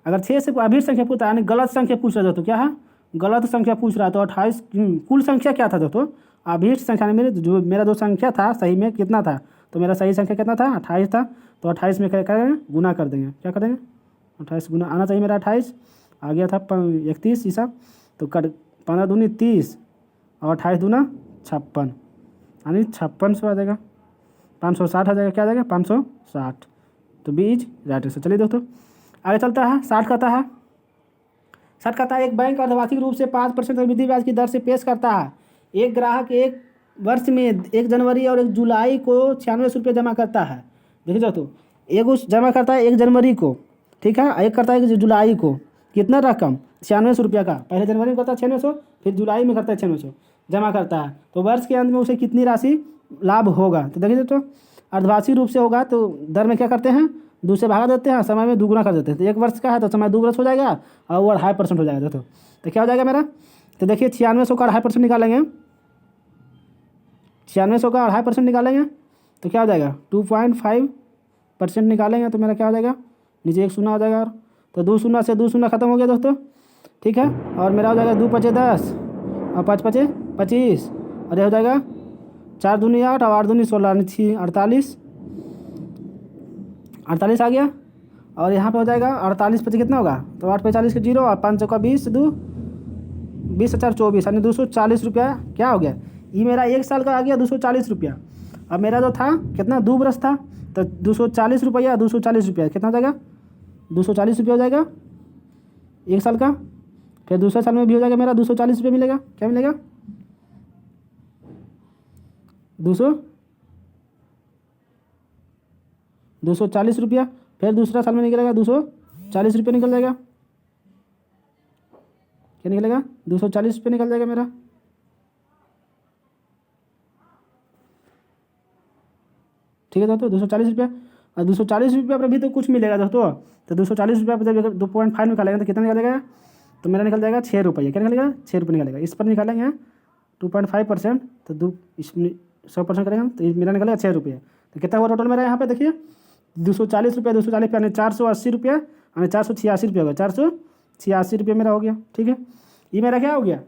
अगर 6 से अभीष्ट संख्या पूछता है यानी गलत संख्या पूछ रहा था, तो क्या है? गलत संख्या पूछ रहा है। तो 28 कुल संख्या क्या था दोस्तों? अभीष्ट संख्या ने मेरा जो संख्या था सही में कितना था? तो मेरा सही संख्या कितना था? 28 था। तो 28 में क्या करेंगे? गुना कर देंगे। क्या करेंगे? 28 गुना आना चाहिए मेरा। 28 आ गया था 31 हिसाब, तो 15 दूनी 30 और 28 दूना 56 यानी 5600 आ जाएगा। 560 आ जाएगा। क्या आ जाएगा? 560। तो बीज राइट आंसर। चलिए दोस्तों आगे चलता है। 60 कहता है एक बैंक अर्धवार्षिक रूप से 5% वृद्धि ब्याज की दर से पेश करता है। एक ग्राहक एक वर्ष में 1 जनवरी और 1 जुलाई को 96 रुपये जमा करता है। देखिए दोस्तों, एक उस जमा करता है 1 जनवरी को, ठीक है, एक करता है 1 जुलाई को। कितना रकम? 96 रुपये का। पहले जनवरी में करता है 9600, फिर जुलाई में करता है 9600 जमा करता है। तो वर्ष के अंत में उसे कितनी राशि लाभ होगा? तो देखिए दोस्तों, अर्धवार्षिक रूप से होगा तो दर में क्या करते हैं? 2 से भागा देते हैं, समय में दुगुना कर देते हैं। तो 1 वर्ष का है तो समय 2 वर्ष हो जाएगा और वो 2.5% हो जाएगा दोस्तों। तो क्या हो जाएगा मेरा? तो देखिए 9600 का 2.5% निकालेंगे, 9600 का 2.5% निकालेंगे तो क्या हो जाएगा? 2.5% निकालेंगे तो मेरा क्या हो जाएगा? नीचे 1 शून्य हो जाएगा। तो 2 शून्य से 2 शून्य खत्म हो गया दोस्तों, ठीक है। और मेरा हो जाएगा 2 × 5 = 10 और 5 × 5 = 25 और ये हो जाएगा 4 दूनी 8 और 8 दूनी 16 यानी 48 आ गया। और यहाँ पे हो जाएगा 48 × 5 कितना होगा? तो 8 × 45 के 0 और 5 × 20 2 20 × 4 24 यानी 240 रुपया क्या हो गया? ये मेरा 1 साल का आ गया 240 रुपया। अब मेरा जो था कितना 2 बरस था तो 240 रुपया 240 रुपया कितना हो जाएगा? 240 रुपया हो जाएगा 1 साल का। फिर दूसरे साल में भी हो जाएगा मेरा 240 रुपये मिलेगा। क्या मिलेगा? 240 रुपया। फिर दूसरा साल में निकलेगा 240 रुपये निकल जाएगा। क्या निकलेगा? 240 रुपये निकल जाएगा मेरा। ठीक है दोस्तों, 240 रुपया। और 240 रुपया पर भी तो कुछ मिलेगा दोस्तों। तो 240 रुपया पर जब 2.5 निकालेंगे तो कितना निकलेगा? तो मेरा निकल जाएगा 6 रुपये। क्या निकलेगा? 6 रुपये निकलेगा। इस पर निकालेंगे 2.5% तो इसमें 100% करेंगे तो मेरा निकलेगा 6 रुपये। तो कितना हुआ टोटल मेरा यहाँ पे? देखिए 240 रुपये 240 यानी 480 रुपये यानी 486 रुपये हो गया, 486 रुपये मेरा हो गया। ठीक है, ये मेरा क्या हो गया,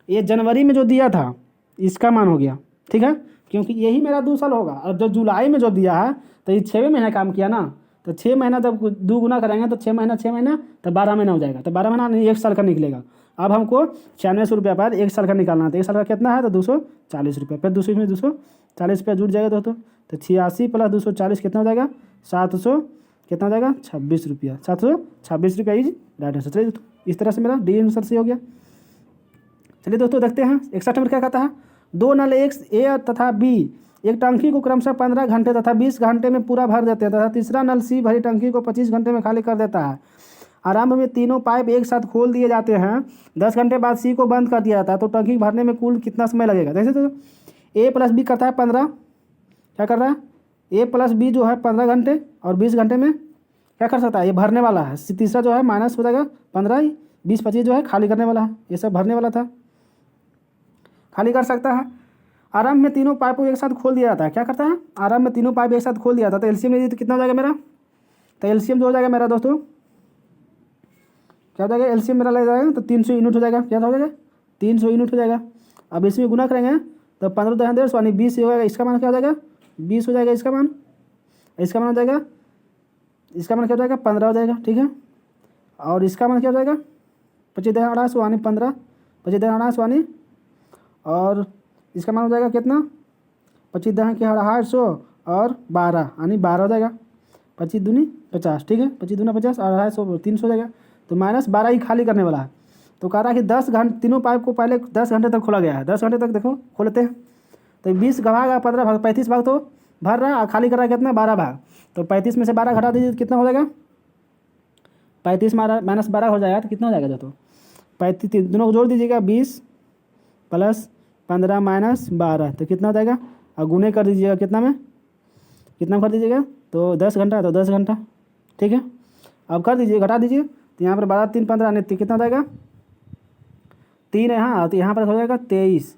ये जनवरी में जो दिया था इसका मान हो गया। ठीक है, क्योंकि यही मेरा 2 साल होगा। और जो जुलाई में जो दिया है तो ये 6वें महीने काम किया ना, तो 6 महीना जब 2 गुना करेंगे तो 6 महीना तो 12 महीना हो जाएगा, तो 12 महीना नहीं 1 साल का निकलेगा। अब हमको 96 रुपये पर 1 साल का निकालना है, तो 1 साल का कितना है तो 240 रुपये, फिर 240 रुपये जुड़ जाएगा दोस्तों। तो 86 + 240 कितना हो जाएगा, 700 कितना हो जाएगा 26 रुपया, 726 रुपया इज राइट आंसर। चलिए दोस्तों, इस तरह से मेरा डी आंसर से हो गया। चलिए दोस्तों देखते हैं 61 नंबर क्या कहता है, 2 नल ए तथा बी एक टंकी को क्रमशः 15 घंटे तथा 20 घंटे में पूरा भर देते हैं तथा तीसरा नल सी भरी टंकी को 25 घंटे में खाली कर देता है। आरंभ में तीनों पाइप एक साथ खोल दिए जाते हैं, 10 घंटे बाद सी को बंद कर दिया जाता है, तो टंकी भरने में कुल कितना समय लगेगा। जैसे तो ए प्लस बी करता है 15, क्या कर रहा है ए प्लस बी जो है 15 घंटे और 20 घंटे में क्या कर सकता है, ये भरने वाला है। तीसरा जो है माइनस हो जाएगा 15, 20, 25 जो है खाली करने वाला है, ये सब भरने वाला था, खाली कर सकता है। आरंभ में तीनों पाइप को एक साथ खोल दिया जाता है, क्या करता है आरंभ में तीनों पाइप एक साथ खोल दिया जाता है, तो एलसीएम ले तो कितना हो जाएगा मेरा, तो एलसीएम जो हो जाएगा मेरा दोस्तों क्या हो जाएगा, एलसीएम मेरा लग जाएगा तो 300 यूनिट हो जाएगा, क्या हो जाएगा 300 यूनिट हो जाएगा। अब इसमें गुना करेंगे तो 15 × 150 यानी 20 हो जाएगा, इसका मान क्या हो जाएगा 20 हो जाएगा, इसका मान हो जाएगा, इसका मान क्या हो जाएगा 15 हो जाएगा। ठीक है, और इसका मान क्या हो जाएगा 25 × 800 यानी 15, 25 × 800 यानी, और इसका मान हो जाएगा कितना 25 × 800 और 12 यानी 12 हो जाएगा, 25 दूनी 50। ठीक है, 25 दूना 50 और 250 300 हो जाएगा, तो -12 ही खाली करने वाला है। तो कह रहा है कि 10 घंटे तीनों पाइप को पहले 10 घंटे तक खोला गया है, 10 घंटे तक देखो खोलते हैं, तो 20 भाग 15 भाग 35 भाग तो भर रहा है, खाली कर रहा है कितना 12 भाग, तो 35 में से 12 घटा दीजिए कितना हो जाएगा, 35 -12 हो जाएगा तो कितना हो जाएगा दोस्तों 35, दोनों को जोड़ दीजिएगा 20 + 15 - 12 तो कितना हो जाएगा, और गुने कर दीजिएगा कितना में, कितना कर दीजिएगा तो 10 घंटा, तो 10 घंटा। ठीक है, अब कर दीजिए घटा दीजिए, तो यहाँ पर 12 3 15 यानी कितना हो जाएगा 3 है, हाँ तो यहाँ पर हो जाएगा 23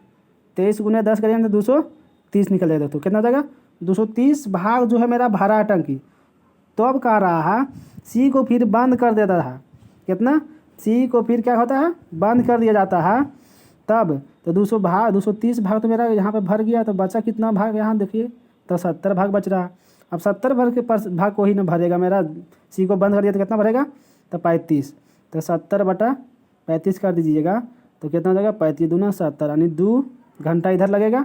× 10 करेंगे तो 230 निकल जाएगा, तो कितना हो जाएगा 230 भाग जो है मेरा भरा है टंकी। तो अब कह रहा है सी को फिर बंद कर देता है, कितना सी को फिर क्या होता है बंद कर दिया जाता है तब, तो 230 भाग तो मेरा यहाँ पे भर गया, तो बचा कितना भाग यहाँ देखिए, तो 70 भाग बच रहा है। अब 70 भाग को ही ना भरेगा मेरा, सी को बंद कर दिया तो कितना भरेगा तो 35, तो 70/35 कर दीजिएगा तो कितना हो जाएगा 35 दूना 70 यानी 2 घंटा इधर लगेगा।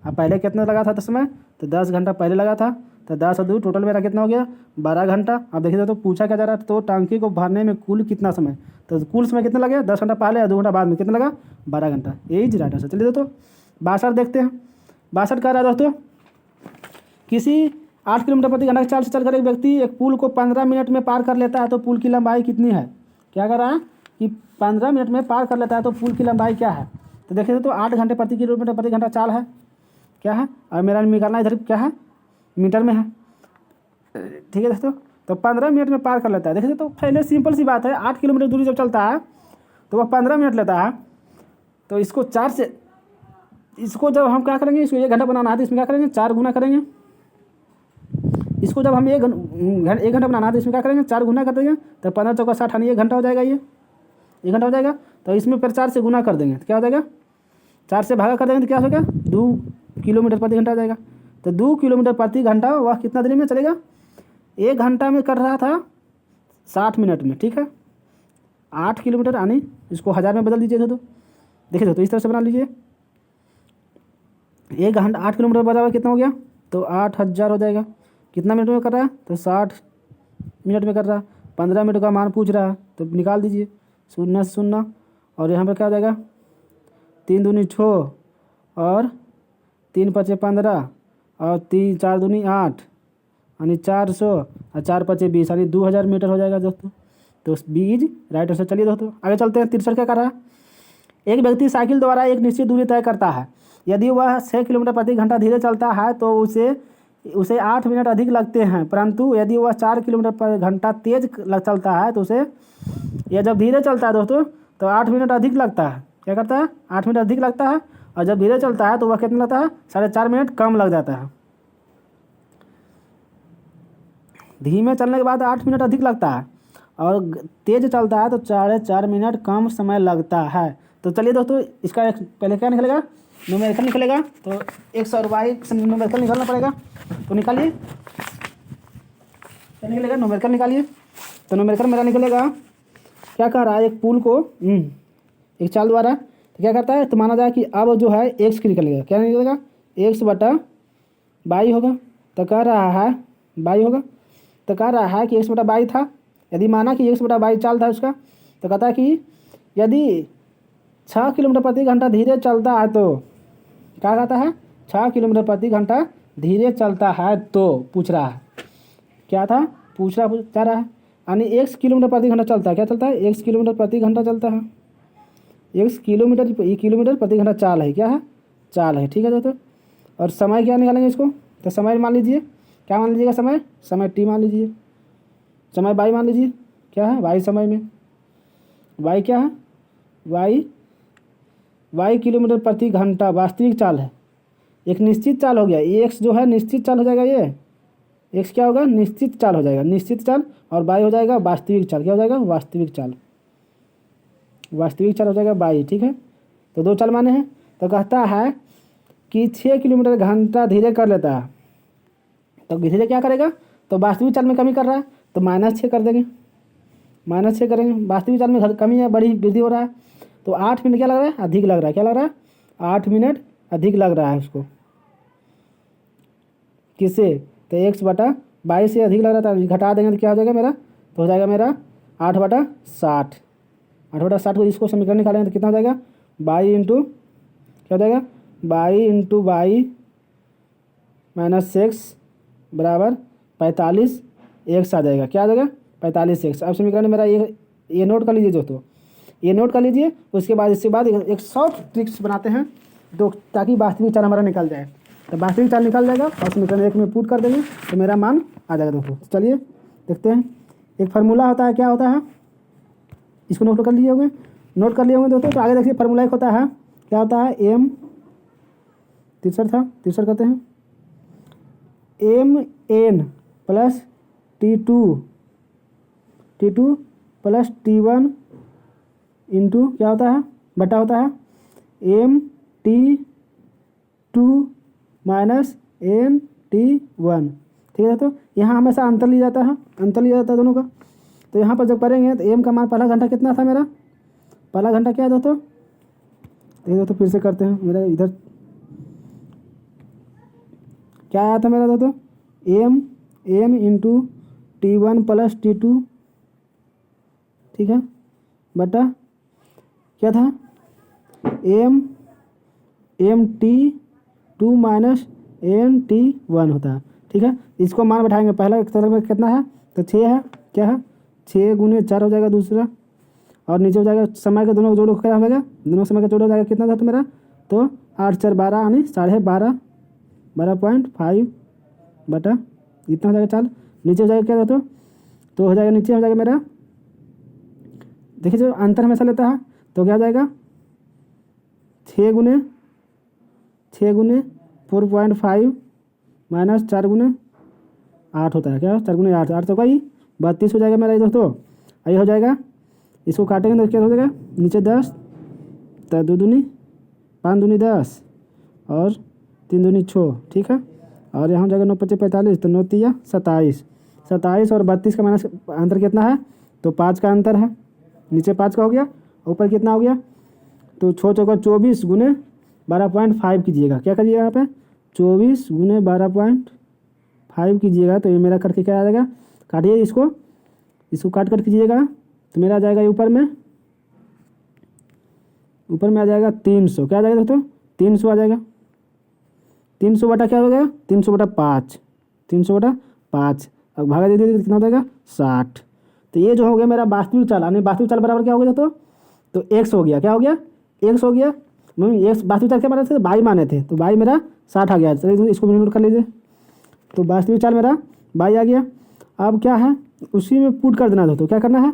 अब पहले कितना लगा था तो समय, तो 10 घंटा पहले लगा था, तो 10 और 2 टोटल मेरा कितना हो गया 12 घंटा। अब देखिए तो पूछा क्या जा रहा है, तो टंकी को भरने में कुल कितना समय, तो कुल समय कितना लगे 10 घंटा पहले और 2 घंटा बाद में कितना लगा 12 घंटा, यही जी राइट आंसर। चलिए दोस्तों 62 देखते हैं। 62 कह रहा है दोस्तों, किसी 8 किलोमीटर प्रति घंटा की चाल से चलकर एक व्यक्ति एक पुल को 15 मिनट में पार कर लेता है, तो पुल की लंबाई कितनी है। क्या कर रहा है कि 15 मिनट में पार कर लेता है, तो पुल की लंबाई क्या है, तो देखिए तो 8 घंटे प्रति किलोमीटर प्रति घंटा चाल है, क्या है, और मेरा निकालना इधर क्या है मीटर में है। ठीक है दोस्तों, तो 15 मिनट में पार कर लेता है। देखिए तो पहले सिंपल सी बात है, 8 किलोमीटर दूरी जब चलता है तो वह 15 मिनट लेता है, तो इसको 4 से, इसको जब हम क्या करेंगे, इसको 1 घंटा बनाना है तो इसमें क्या करेंगे 4 गुना करेंगे, इसको जब हम 1 घंटा बनाना है तो इसमें क्या करेंगे 4 गुना कर देंगे, तो 15 × 4 = 60 यानी 1 घंटा हो जाएगा, ये 1 घंटा हो जाएगा। तो इसमें फिर 4 से गुना कर देंगे तो क्या हो जाएगा, 4 से भागा कर देंगे तो क्या हो जाएगा 2 किलोमीटर प्रति घंटा हो जाएगा। तो 2 किलोमीटर प्रति घंटा वह कितना देर में चलेगा, 1 घंटा में कर रहा था 60 मिनट में। ठीक है, 8 किलोमीटर यानी इसको 1000 में बदल दीजिए तो देखिए तो इस तरह से बना लीजिए, 1 घंटा 8 किलोमीटर बराबर कितना हो गया, तो 8000 हो जाएगा। कितना मिनट में कर रहा है, तो 60 मिनट में कर रहा है, 15 मिनट का मान पूछ रहा है तो निकाल दीजिए 0 से 0, और यहाँ पर क्या हो जाएगा 3 दूनी 6 और 3 × 5 = 15 और 3 4 दूनी 8 यानी 400 और 4 × 5 = 20 यानी 2000 मीटर हो जाएगा दोस्तों। तो बीज राइट आंसर। चलिए दोस्तों आगे चलते हैं। 63 क्या कर रहा है, एक व्यक्ति साइकिल द्वारा एक निश्चित दूरी तय करता है, यदि वह 6 किलोमीटर प्रति घंटा धीरे चलता है तो उसे 8 मिनट अधिक लगते हैं, परंतु यदि वह 4 किलोमीटर पर घंटा तेज चलता है तो उसे, यह जब धीरे चलता है दोस्तों तो 8 मिनट अधिक लगता है, क्या करता है 8 मिनट अधिक लगता है, और जब धीरे चलता है तो वह कितना लगता है 4.5 मिनट कम लग जाता है। धीमे चलने के बाद 8 मिनट अधिक लगता है और तेज़ चलता है तो 4.5 मिनट कम समय लगता है। तो चलिए दोस्तों, इसका पहले क्या निकलेगा, न्यूमेरिकल निकलेगा। तो एक्स और वाई से न्यूमेरिकल निकालना पड़ेगा। तो निकालिए, क्या निकलेगा, न्यूमेरिकल निकालिए। तो न्यूमेरिकल मेरा निकलेगा, क्या कर रहा है, एक पुल को एक चाल द्वारा तो क्या करता है, तो माना जाए कि अब जो है एक्स की निकलेगा, क्या निकलेगा, एक्स बटा बाई होगा। तो कह रहा है बाई होगा, तो कह रहा है कि एक्स बटा बाई था। यदि माना कि एक्स बटा बाई चाल था उसका, तो कहता है कि यदि 6 किलोमीटर प्रति घंटा धीरे चलता है तो क्या कहता है, 6 किलोमीटर प्रति घंटा धीरे चलता है तो पूछ रहा है, क्या था, पूछा रहा है। यानी 1 किलोमीटर प्रति घंटा चलता है, क्या चलता है, 1 किलोमीटर प्रति घंटा चलता है। 1 किलोमीटर प्रति घंटा चाल है, क्या है, चाल है, ठीक है दोस्तों। और समय क्या निकालेंगे इसको, तो समय मान लीजिए, क्या मान लीजिएगा, समय टी मान लीजिए, समय बाई मान लीजिए, क्या है, वाई समय में, वाई क्या है, वाई किलोमीटर प्रति घंटा वास्तविक चाल है, एक निश्चित चाल हो गया। एक्स जो है निश्चित चाल हो जाएगा, ये एक्स क्या होगा, निश्चित चाल हो जाएगा, निश्चित चाल। और बाई हो जाएगा वास्तविक चाल, क्या हो जाएगा, वास्तविक चाल हो जाएगा बाई, ठीक है। तो 2 चाल माने हैं। तो कहता है कि 6 किलोमीटर घंटा धीरे कर लेता है, तो धीरे क्या करेगा, तो वास्तविक चाल में कमी कर रहा है तो -6 कर देंगे, -6 करेंगे। वास्तविक चाल में कमी है, बड़ी वृद्धि हो रहा है। तो 8 मिनट क्या लग रहा है, अधिक लग रहा है, क्या लग रहा है, 8 मिनट अधिक लग रहा है उसको, किससे, तो एक्स बटा बाई से अधिक लग रहा था। घटा देंगे तो क्या हो जाएगा मेरा, तो हो जाएगा मेरा 8/60। 8/60 को इसको समीकरण निकालेंगे तो कितना हो जाएगा, बाई इंटू क्या हो जाएगा, बाई इंटू बाई -6 बराबर 45 एक्स आ जाएगा, क्या आ जाएगा, 45 एक्स। अब समीकरण मेरा ये नोट कर लीजिए दोस्तों, ये नोट कर लीजिए। उसके बाद इसके बाद एक सॉफ्ट ट्रिक्स बनाते हैं तो ताकि वास्तविक चाल हमारा निकल जाए। तो वास्तविक चाल निकल जाएगा और समीकरण 1 में पुट कर देंगे तो मेरा मान आ जाएगा दोस्तों। चलिए देखते हैं, एक फार्मूला होता है, क्या होता है, इसको नोट कर लिए होंगे दोस्तों। तो आगे देखिए, फार्मूला एक होता है, क्या होता है, एम 63 करते हैं, mn plus T2 plus T1 into क्या होता है, बटा होता है MT2 माइनस NT1, ठीक है। तो यहाँ हमेशा अंतर लिया जाता है दोनों का। तो यहाँ पर जब करेंगे तो m का मान पहला घंटा कितना था, मेरा पहला घंटा क्या है दोस्तों, देखिए दोस्तों फिर से करते हैं, मेरा इधर क्या आया था मेरा दोस्तों, mn into T1 plus T2, ठीक है, बटा क्या था, MT2 माइनस NT1 होता है, ठीक है। इसको मान बैठाएंगे, पहला तरफ में कितना है, तो 6 है, क्या है, 6 गुने 4 हो जाएगा दूसरा, और नीचे हो जाएगा समय का दोनों जोड़ क्या हो जाएगा, दोनों समय का जोड़ हो जाएगा, कितना था तो मेरा, तो 8 4 12 यानी 12.5 बटा इतना हो जाएगा चाल। नीचे हो जाएगा क्या दोस्तों, तो हो जाएगा नीचे हो जाएगा मेरा, देखिए जो अंतर हमेशा लेता है तो क्या हो जाएगा, 6 गुने 4.5 माइनस 4 गुने 8 होता है, क्या 4 गुने 8, 8 तो का ही 32 हो जाएगा मेरा ये दोस्तों। ये हो जाएगा, इसको काटेंगे तो क्या हो जाएगा, नीचे 10 तो 2 दूनी 5 दूनी 10 और 3 दूनी 6, ठीक है। और यहाँ हो जाएगा 9 5 45, तो 9 3 27 और 32 का माइनस अंतर कितना है, तो 5 का अंतर है, नीचे 5 का हो गया, ऊपर कितना हो गया, तो 6 चौका 24 गुने 12.5 कीजिएगा, क्या करिएगा यहाँ पे 24 गुने 12.5 कीजिएगा, तो ये मेरा करके क्या आ जाएगा, काटिए इसको काट कीजिएगा, तो मेरा आ जाएगा ऊपर में आ जाएगा 300, क्या आ जाएगा दोस्तों, 300 आ जाएगा, 300 बटा क्या हो गया, 300 बटा 5, अब भागा दे दीजिए कितना हो जाएगा 60। तो ये जो हो गया मेरा वास्तविक चाल, यानी वास्तविक चाल बराबर क्या हो गया तो x हो गया, क्या हो गया, x हो गया, x वास्तविक चाल क्या माने थे, बाई माने थे, तो बाई मेरा 60 आ गया। चलिए इसको भी नोट कर लीजिए, तो वास्तविक चाल मेरा बाई आ गया। अब क्या है, उसी में पुट कर देना दोस्तों, क्या करना है,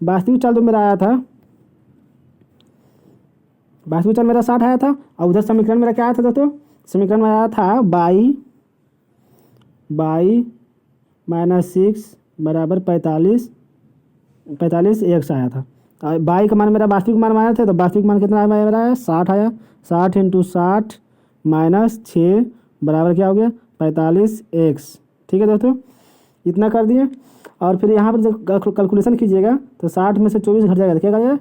वास्तविक चाल तो मेरा आया था, वास्तविक चाल मेरा 60 आया था, और उधर समीकरण मेरा क्या आया था दोस्तों, समीकरण में आया था बाई -6 बराबर 45 x आया था। और बाई का मान मेरा वास्तविक मान आया था, तो वास्तविक मान कितना आया मेरा है 60 आया। 60 × 60 -6 बराबर क्या हो गया 45 x। ठीक है दोस्तों, इतना कर दिए। और फिर यहाँ पर जब कैलकुलेशन कीजिएगा तो 60 में से 24 घट जाएगा तो क्या करेगा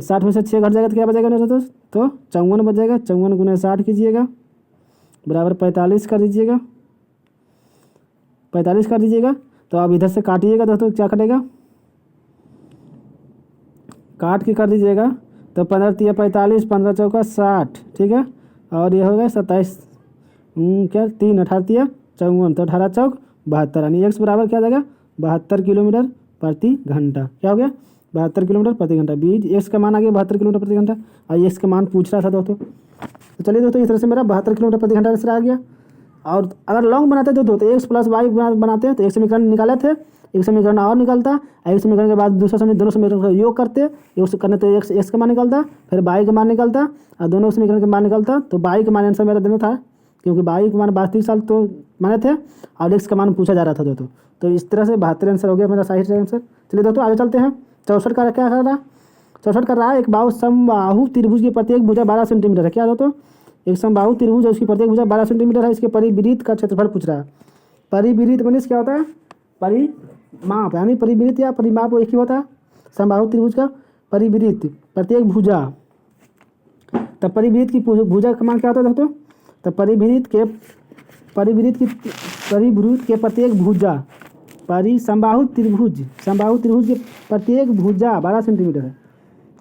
60 में से 6 घट जाएगा तो क्या बचेगा दोस्तों, तो 54 बच जाएगा। 54 × 60 कीजिएगा बराबर 45 कर दीजिएगा, 45 कर दीजिएगा। तो अब इधर से काटिएगा दोस्तों, क्या कटेगा काट के कर दीजिएगा तो 15 × 45 15 × 60। ठीक है, और ये हो गया 27 क्या 3 18 × 54 तो 18 × 72 यानी x बराबर क्या आ जाएगा 72 किलोमीटर प्रति घंटा। क्या हो गया 72 किलोमीटर प्रति घंटा। बीज x का मान आ गया 72 किलोमीटर प्रति घंटा और x का मान पूछ रहा था दोस्तों। तो चलिए दोस्तों, इस तरह से मेरा 72 किलोमीटर प्रति घंटा आंसर आ गया। और अगर लॉन्ग बनाते तो x + y बनाते हैं तो एक समीकरण निकाले थे, एक समीकरण और निकलता, एक समीकरण के बाद दूसरा समीकरण, दोनों समीकरण का योग करते, योग करने तो x का मान निकलता, फिर y का मान निकलता और दोनों समीकरण का मान निकलता। तो y का मान आंसर मेरा देना था, क्योंकि y का मान वास्तविक साल तो माने थे और x का मान पूछा जा रहा था दोस्तों। तो इस तरह से 72 आंसर हो गया मेरा सही आंसर। चलिए दोस्तों आगे चलते हैं। 64 का क्या कर रहा है, 64 कर रहा है एक समबाहु त्रिभुज की प्रत्येक भुजा 12 सेंटीमीटर है। क्या दोस्तों, एक समबाहु त्रिभुज है, उसकी प्रत्येक भुजा 12 सेंटीमीटर है। इसके परिवृत्त का क्षेत्रफल पूछ रहा है। परिवृत्त मीन्स क्या होता है, परिमाप, यानी परिवृत्त या परिमाप एक ही होता है। समबाहु त्रिभुज का परिवृत्त प्रत्येक भुजा, तब परिवृत्त की भुजा का मान क्या होता है दोस्तों, तो परिवृत्त के प्रत्येक भुजा, समबाहु त्रिभुज के प्रत्येक भुजा 12 सेंटीमीटर है।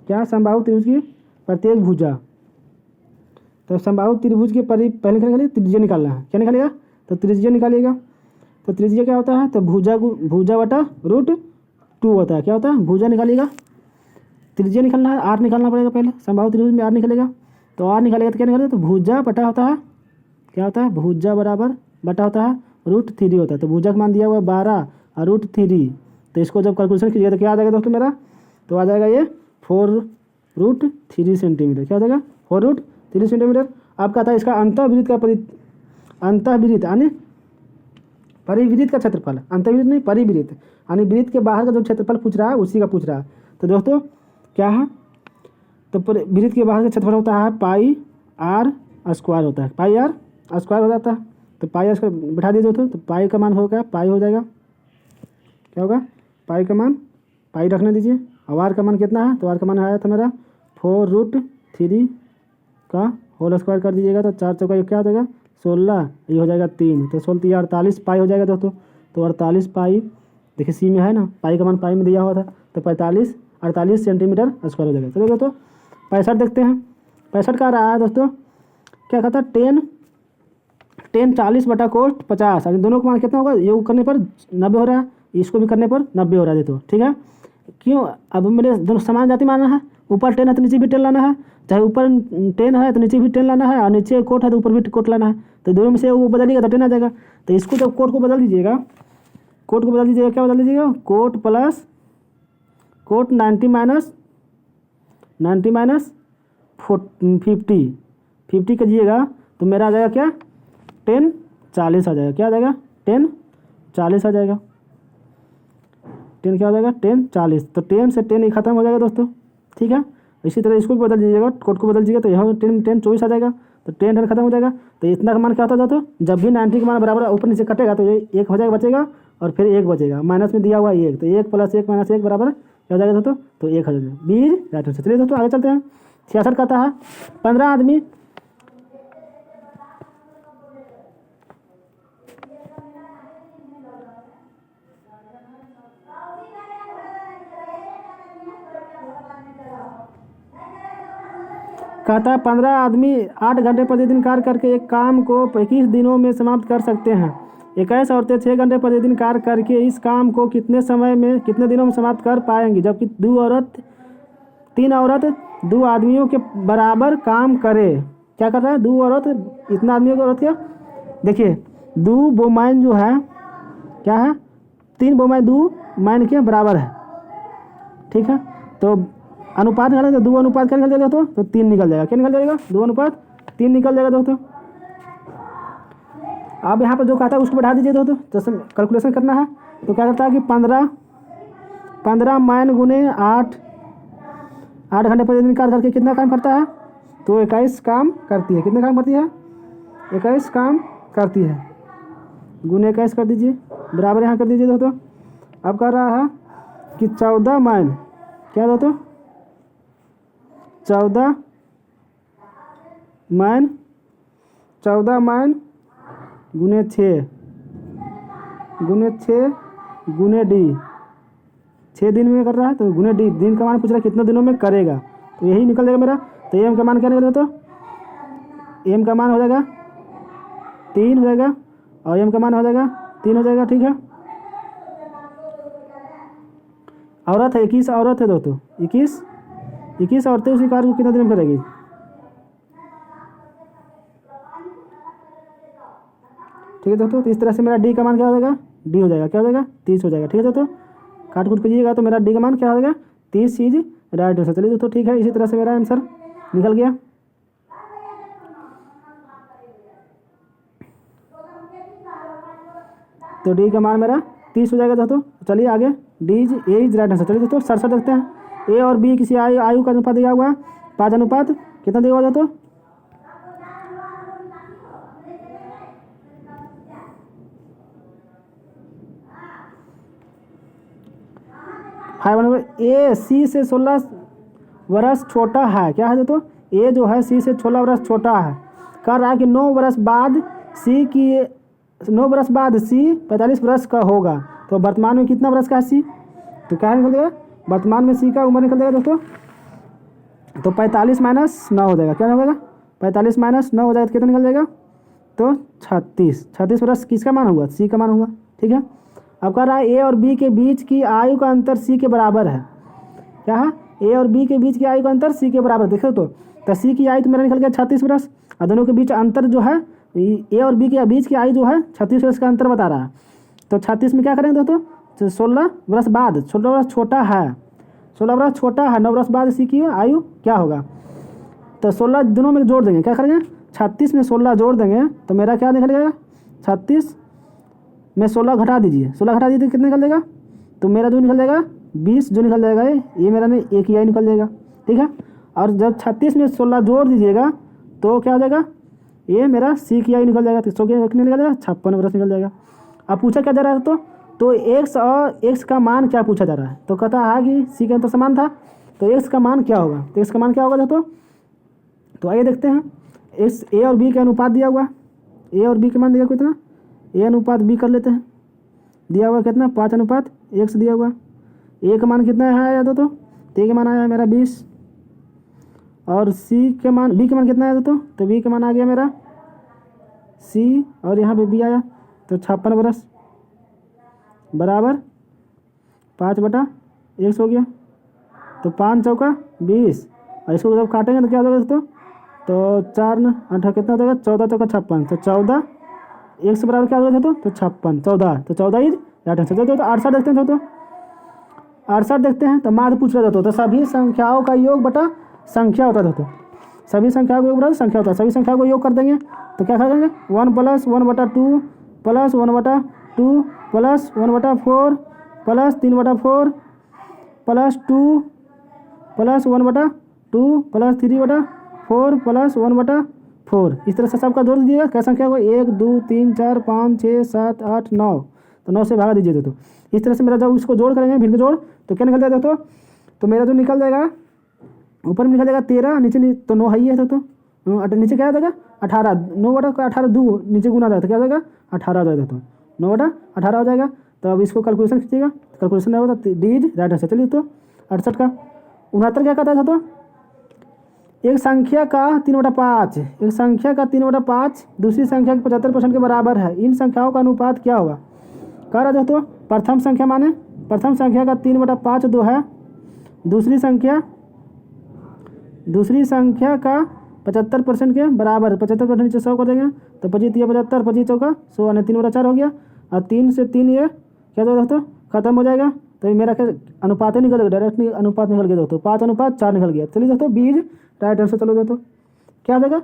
क्या समबाहु त्रिभुज की प्रत्येक भुजा, तो समबाहु त्रिभुज के पहले क्या निकालिए त्रिज्या निकालना है। क्या निकालेगा, तो त्रिज्या निकालिएगा। तो त्रिज्या क्या होता है, तो भुजा बटा √2 होता है। क्या होता है, भुजा निकालिएगा, त्रिज्या निकालना है, r निकालना पड़ेगा पहले। समबाहु त्रिभुज में r निकलेगा, तो r निकालेगा तो क्या निकालेगा, तो भुजा बटा होता है, क्या होता है भुजा बराबर बटा होता है √3 होता है। तो भुजा का मान दिया हुआ है 12 और √3। तो इसको जब कैलकुलेशन कीजिएगा तो क्या आ जाएगा दोस्तों मेरा, तो आ जाएगा ये 4√3 सेंटीमीटर। क्या हो जाएगा 4√3 सेंटीमीटर। अब कहता है इसका अंतःवृत्त यानी परिवृत्त का क्षेत्रफल, अंतःवृत्त नहीं परिवृत्त, यानी वृत्त के बाहर का जो क्षेत्रफल पूछ रहा है उसी का पूछ रहा है। तो दोस्तों क्या है, तो वृत्त के बाहर का क्षेत्रफल होता है πr² होता है, πr² हो जाता है। तो पाई बैठा दिए दोस्तों, तो पाई का मान होगा पाई हो जाएगा, क्या होगा पाई का मान पाई रखने दीजिए। और आर का मान कितना है, तो आर का मान आया था मेरा 4√3 का होल स्क्वायर कर दीजिएगा तो 4 चौका क्या हो जाएगा 16, ये हो जाएगा 3, तो 16 48 पाई हो जाएगा दोस्तों। तो 48 पाई, देखिए सी में है ना, पाई का मान पाई में दिया हुआ था, तो 48 सेंटीमीटर स्क्वायर हो जाएगा। चलिए दोस्तों 65 देखते हैं। 65 का रहा है दोस्तों, क्या कहता है 10 40 बटा कोट 50, यानी दोनों का मान कितना होगा, योग करने पर 90 हो रहा है, इसको भी करने पर 90 हो रहा है। तो ठीक है, क्यों, अब मेरे दोनों समान जाति मानना है, ऊपर 10 है तो नीचे भी 10 लाना है, चाहे ऊपर 10 है तो नीचे भी 10 लाना है, और नीचे कोट है तो ऊपर भी कोट लाना है। तो दोनों में से वो बदलिएगा तो 10 आ जाएगा। तो इसको जब कोट को बदल दीजिएगा, क्या बदल दीजिएगा, कोट प्लस कोट 90 माइनस 50 कीजिएगा तो मेरा आ जाएगा क्या 10 40 आ जाएगा। क्या आ जाएगा 10 40 आ जाएगा। 10 क्या हो जाएगा 10 40, तो 10 से 10 ही खत्म हो जाएगा दोस्तों। ठीक है, इसी तरह इसको भी बदल दीजिएगा, कोड को बदल दीजिएगा तो यहाँ 10 24 आ जाएगा, तो 10 खत्म हो जाएगा। तो इतना का मान क्या होता है दोस्तों, जब भी 90 का मान बराबर ऊपर नीचे कटेगा तो ये 1 हो जाएगा बचेगा, और फिर 1 बचेगा, माइनस में दिया हुआ 1, तो 1 + 1 - 1 बराबर क्या हो जाएगा दोस्तों, तो 1 हो जाएगा। बीज राइट आंसर। चलिए दोस्तों आगे चलते हैं। 66 कहता है 15 आदमी कहता है 15 आदमी 8 घंटे प्रतिदिन कार्य करके एक काम को 21 दिनों में समाप्त कर सकते हैं। 21 औरतें 6 घंटे प्रतिदिन कार्य करके इस काम को कितने दिनों में समाप्त कर पाएंगी, जबकि 3 औरत 2 आदमियों के बराबर काम करे। क्या कर रहा है, 2 औरत इतना आदमियों की औरत क्या, देखिए 2 वोमैन जो है क्या है, 3 वोमैन 2 मैन के बराबर है। ठीक है, तो अनुपात निकालें तो 2 अनुपात क्या निकल जाएगा दोस्तों, तो 3 निकल जाएगा। क्या निकल जाएगा 2 अनुपात 3 निकल जाएगा दोस्तों। अब यहाँ पर जो कहता है उसको बढ़ा दीजिए दोस्तों, जैसे कैलकुलेशन करना है तो क्या करता है कि 15 माइन गुने 8 घंटे प्रतिदिन कार्य करके कितना काम करता है, तो 21 काम करती है। कितने काम करती है, 21 काम करती है, गुने 21 कर दीजिए, बराबर यहाँ कर दीजिए दोस्तों। अब कह रहा है कि 14 माइन, क्या दोस्तों 14 माइन गुने 6 गुने डी, 6 दिन में कर रहा है तो गुने डी, दिन का मान पूछ रहा है कितने दिनों में करेगा, तो यही निकल जाएगा मेरा। तो एम का मान क्या निकल दोस्तों, एम का मान हो जाएगा 3 हो जाएगा और एम का मान हो जाएगा 3 हो जाएगा। ठीक है, औरत है 21 औरत है दोस्तों, 21 औरतें उसी कार्य को कितने दिन में करेगी। ठीक है दोस्तों, तो इस तरह से मेरा डी का मान क्या हो जाएगा, डी हो जाएगा, क्या हो जाएगा 30 हो जाएगा। ठीक है दोस्तों, काट कूट कीजिएगा तो मेरा डी का मान क्या हो जाएगा 30 चीज राइट आंसर। चलिए दोस्तों ठीक है, इसी तरह से मेरा आंसर निकल गया। तो डी का मान मेरा 30 हो जाएगा दोस्तों। चलिए आगे, D is a is right answer. चलिए दोस्तों 67 देखते हैं। ए और बी किसी आयु का अनुपात दिया हुआ है 5 अनुपात कितना दिया हुआ दोस्तों, 5 ए सी से 16 वर्ष छोटा है। क्या है दोस्तों, ए जो है सी से 16 वर्ष छोटा है। कह रहा है कि 9 वर्ष बाद सी 45 वर्ष का होगा। तो वर्तमान में कितना वर्ष का है सी, तो क्या निकल जाएगा, वर्तमान में सी का उम्र निकल जाएगा दोस्तों, तो 45 माइनस 9 हो जाएगा। क्या हो जाएगा, 45 माइनस 9 हो जाएगा तो कितना निकल जाएगा, तो 36 वर्ष किसका मान हुआ, सी का मान हुआ। ठीक है, अब कह रहा है ए और बी के बीच की आयु का अंतर सी के बराबर है। क्या है, ए और बी के बीच की आयु का अंतर सी के बराबर। देखो तो सी की आयु तो मेरा निकल गया 36 वर्ष, और दोनों के बीच अंतर जो है ए और बी के बीच की आयु जो है 36 वर्ष का अंतर बता रहा है। तो 36 में क्या करेंगे दोस्तों, 16 वर्ष बाद, 16 वर्ष छोटा है, 16 वर्ष छोटा है, 9 वर्ष बाद सी की आयु क्या होगा, तो 16 दोनों में जोड़ देंगे। क्या करेंगे, 36 में 16 जोड़ देंगे तो मेरा क्या निकलेगा, 36 में 16 घटा दीजिए, 16 घटा दीजिए कितना निकल जाएगा, तो मेरा जो निकल जाएगा 20 जो निकल जाएगा ये मेरा नहीं एक ही आई निकल जाएगा। ठीक है, और जब 36 में 16 जोड़ दीजिएगा तो क्या हो जाएगा, ये मेरा सी की आई निकल जाएगा, तो 100 निकल जाएगा, 56 वर्ष निकल जाएगा। अब पूछा क्या जा रहा है तो एक्स और एक्स का मान क्या पूछा जा रहा है, तो कहता है कि सी के अंतर समान था, तो एक्स का मान क्या होगा, तो एक्स का मान क्या होगा तो आइए देखते हैं। एक्स ए और बी के अनुपात दिया हुआ, ए और बी के मान दिया कितना, ए अनुपात बी कर लेते हैं, दिया हुआ कितना 5 अनुपात एक्स दिया हुआ। ए का मान कितना है दोस्तों, ए का मान आया मेरा 20, और सी के मान बी के मान कितना है दोस्तों, तो बी का मान आ गया मेरा सी, और यहाँ पे बी आया तो 56 वर्ष बराबर 5/x हो गया, तो 5 चौका 20, और इसको जब काटेंगे तो क्या हो जाएगा दोस्तों, तो 4 न 8 कितना हो जाएगा, 14 चौका 56, तो 14 x बराबर क्या हो गया तो 56, 14 तो 14 इज राइट आंसर। तो 68 देखते हैं तो 68 देखते हैं, तो माध्य पूछ रहा था, तो सभी संख्याओं का योग बटा संख्या होता था, सभी संख्याओं का योग बटा संख्या होता है, सभी संख्याओं को योग कर देंगे तो क्या करेंगे 1 + 1/2 plus 1/2 plus 1/4 plus 3/4 plus 2 plus 1/2 plus 3/4 plus 1/4, इस तरह से सबका जोड़ दीजिएगा। क्या संख्या को 1 2 3 4 5 6 7 8 9, तो 9 से भागा दीजिए तो इस तरह से मेरा जब इसको जोड़ करेंगे भिन्न जोड़ तो क्या निकल जाएगा तो मेरा जो निकल जाएगा ऊपर में निकल जाएगा 13, नीचे तो 9 ही है तो नीचे क्या हो जाएगा 18, 9/18 2 नीचे गुना जाएगा तो क्या हो जाएगा 18 हो जाएगा, तो 9/18 हो जाएगा। तो अब इसको कैलकुलेशन खींचिएगा, कैलकुलेशन नहीं होगा तो डी इज राइट आंसर। चलिए तो 68 का 69 क्या कहता था, तो एक संख्या का 3/5, एक संख्या का 3/5 दूसरी संख्या के 75% के बराबर है, इन संख्याओं का अनुपात क्या होगा। कह रहा दोस्तों प्रथम संख्या माने प्रथम संख्या का 3/5 जो है, दूसरी संख्या का 75% के बराबर, 75% नीचे 100 कर देंगे तो 25 या 75, 25 चौका 100 यानी 3/4 हो गया, और 3 से 3 ये क्या दो दोस्तों खत्म हो जाएगा, तो ये मेरा क्या अनुपात ही निकल गया, डायरेक्टली अनुपात निकल गया दोस्तों, 5/4 निकल गया। चलिए दोस्तों बीज राइट आंसर। चलो दोस्तों क्या हो जाएगा,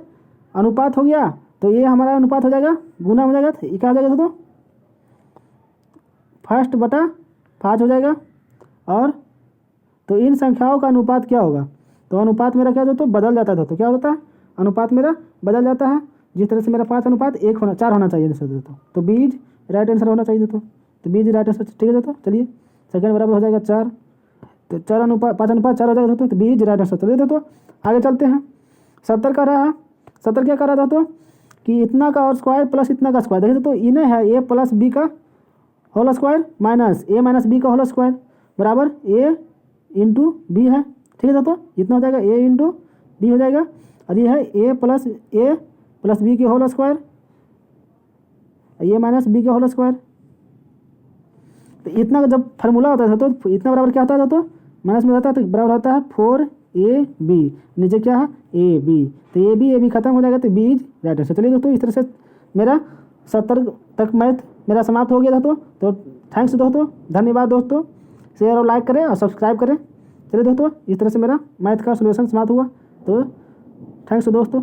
अनुपात हो गया तो ये हमारा अनुपात हो जाएगा, गुना हो जाएगा, तो ये क्या हो जाएगा दोस्तों, फर्स्ट बटा 5 हो जाएगा। और तो इन संख्याओं का अनुपात क्या होगा, तो अनुपात मेरा क्या दोस्तों बदल जाता है दोस्तों, क्या होता है अनुपात मेरा बदल जाता है। जिस तरह से मेरा 5:1 होना चाहिए दोस्तों, तो बीज राइट आंसर होना चाहिए दोस्तों, तो बीज राइट आंसर, ठीक है दोस्तों। चलिए सेकंड बराबर हो जाएगा 4, तो 5:4 हो जाएगा दोस्तों, तो बीज राइट आंसर। चलिए दोस्तों आगे चलते हैं। 70 का रहा, 70 क्या कर रहा था दोस्तों कि इतना का और स्क्वायर प्लस इतना का स्क्वायर। देखिए दोस्तों इन्हें है ए प्लस बी का होल स्क्वायर माइनस ए माइनस बी का होल स्क्वायर बराबर ए इंटू बी है, ठीक है दोस्तों। इतना हो जाएगा ए इंटू बी हो जाएगा, और ये है ए प्लस बी के होल स्क्वायर, ए माइनस बी के होल स्क्वायर। तो इतना का जब फार्मूला होता है तो इतना बराबर क्या होता है दोस्तों, माइनस में रहता है तो बराबर होता है 4ab, नीचे क्या है ए बी, तो ए बी खत्म हो जाएगा, तो बी इज राइट आंसर। चलिए दोस्तों इस तरह से मेरा 70 तक मैथ मेरा समाप्त हो गया दोस्तों। तो थैंक्स दोस्तों, धन्यवाद दोस्तों, शेयर और लाइक करें और सब्सक्राइब करें। चलिए दोस्तों इस तरह से मेरा मैथ का सोल्यूशन समाप्त हुआ, तो थैंक्स दोस्तों।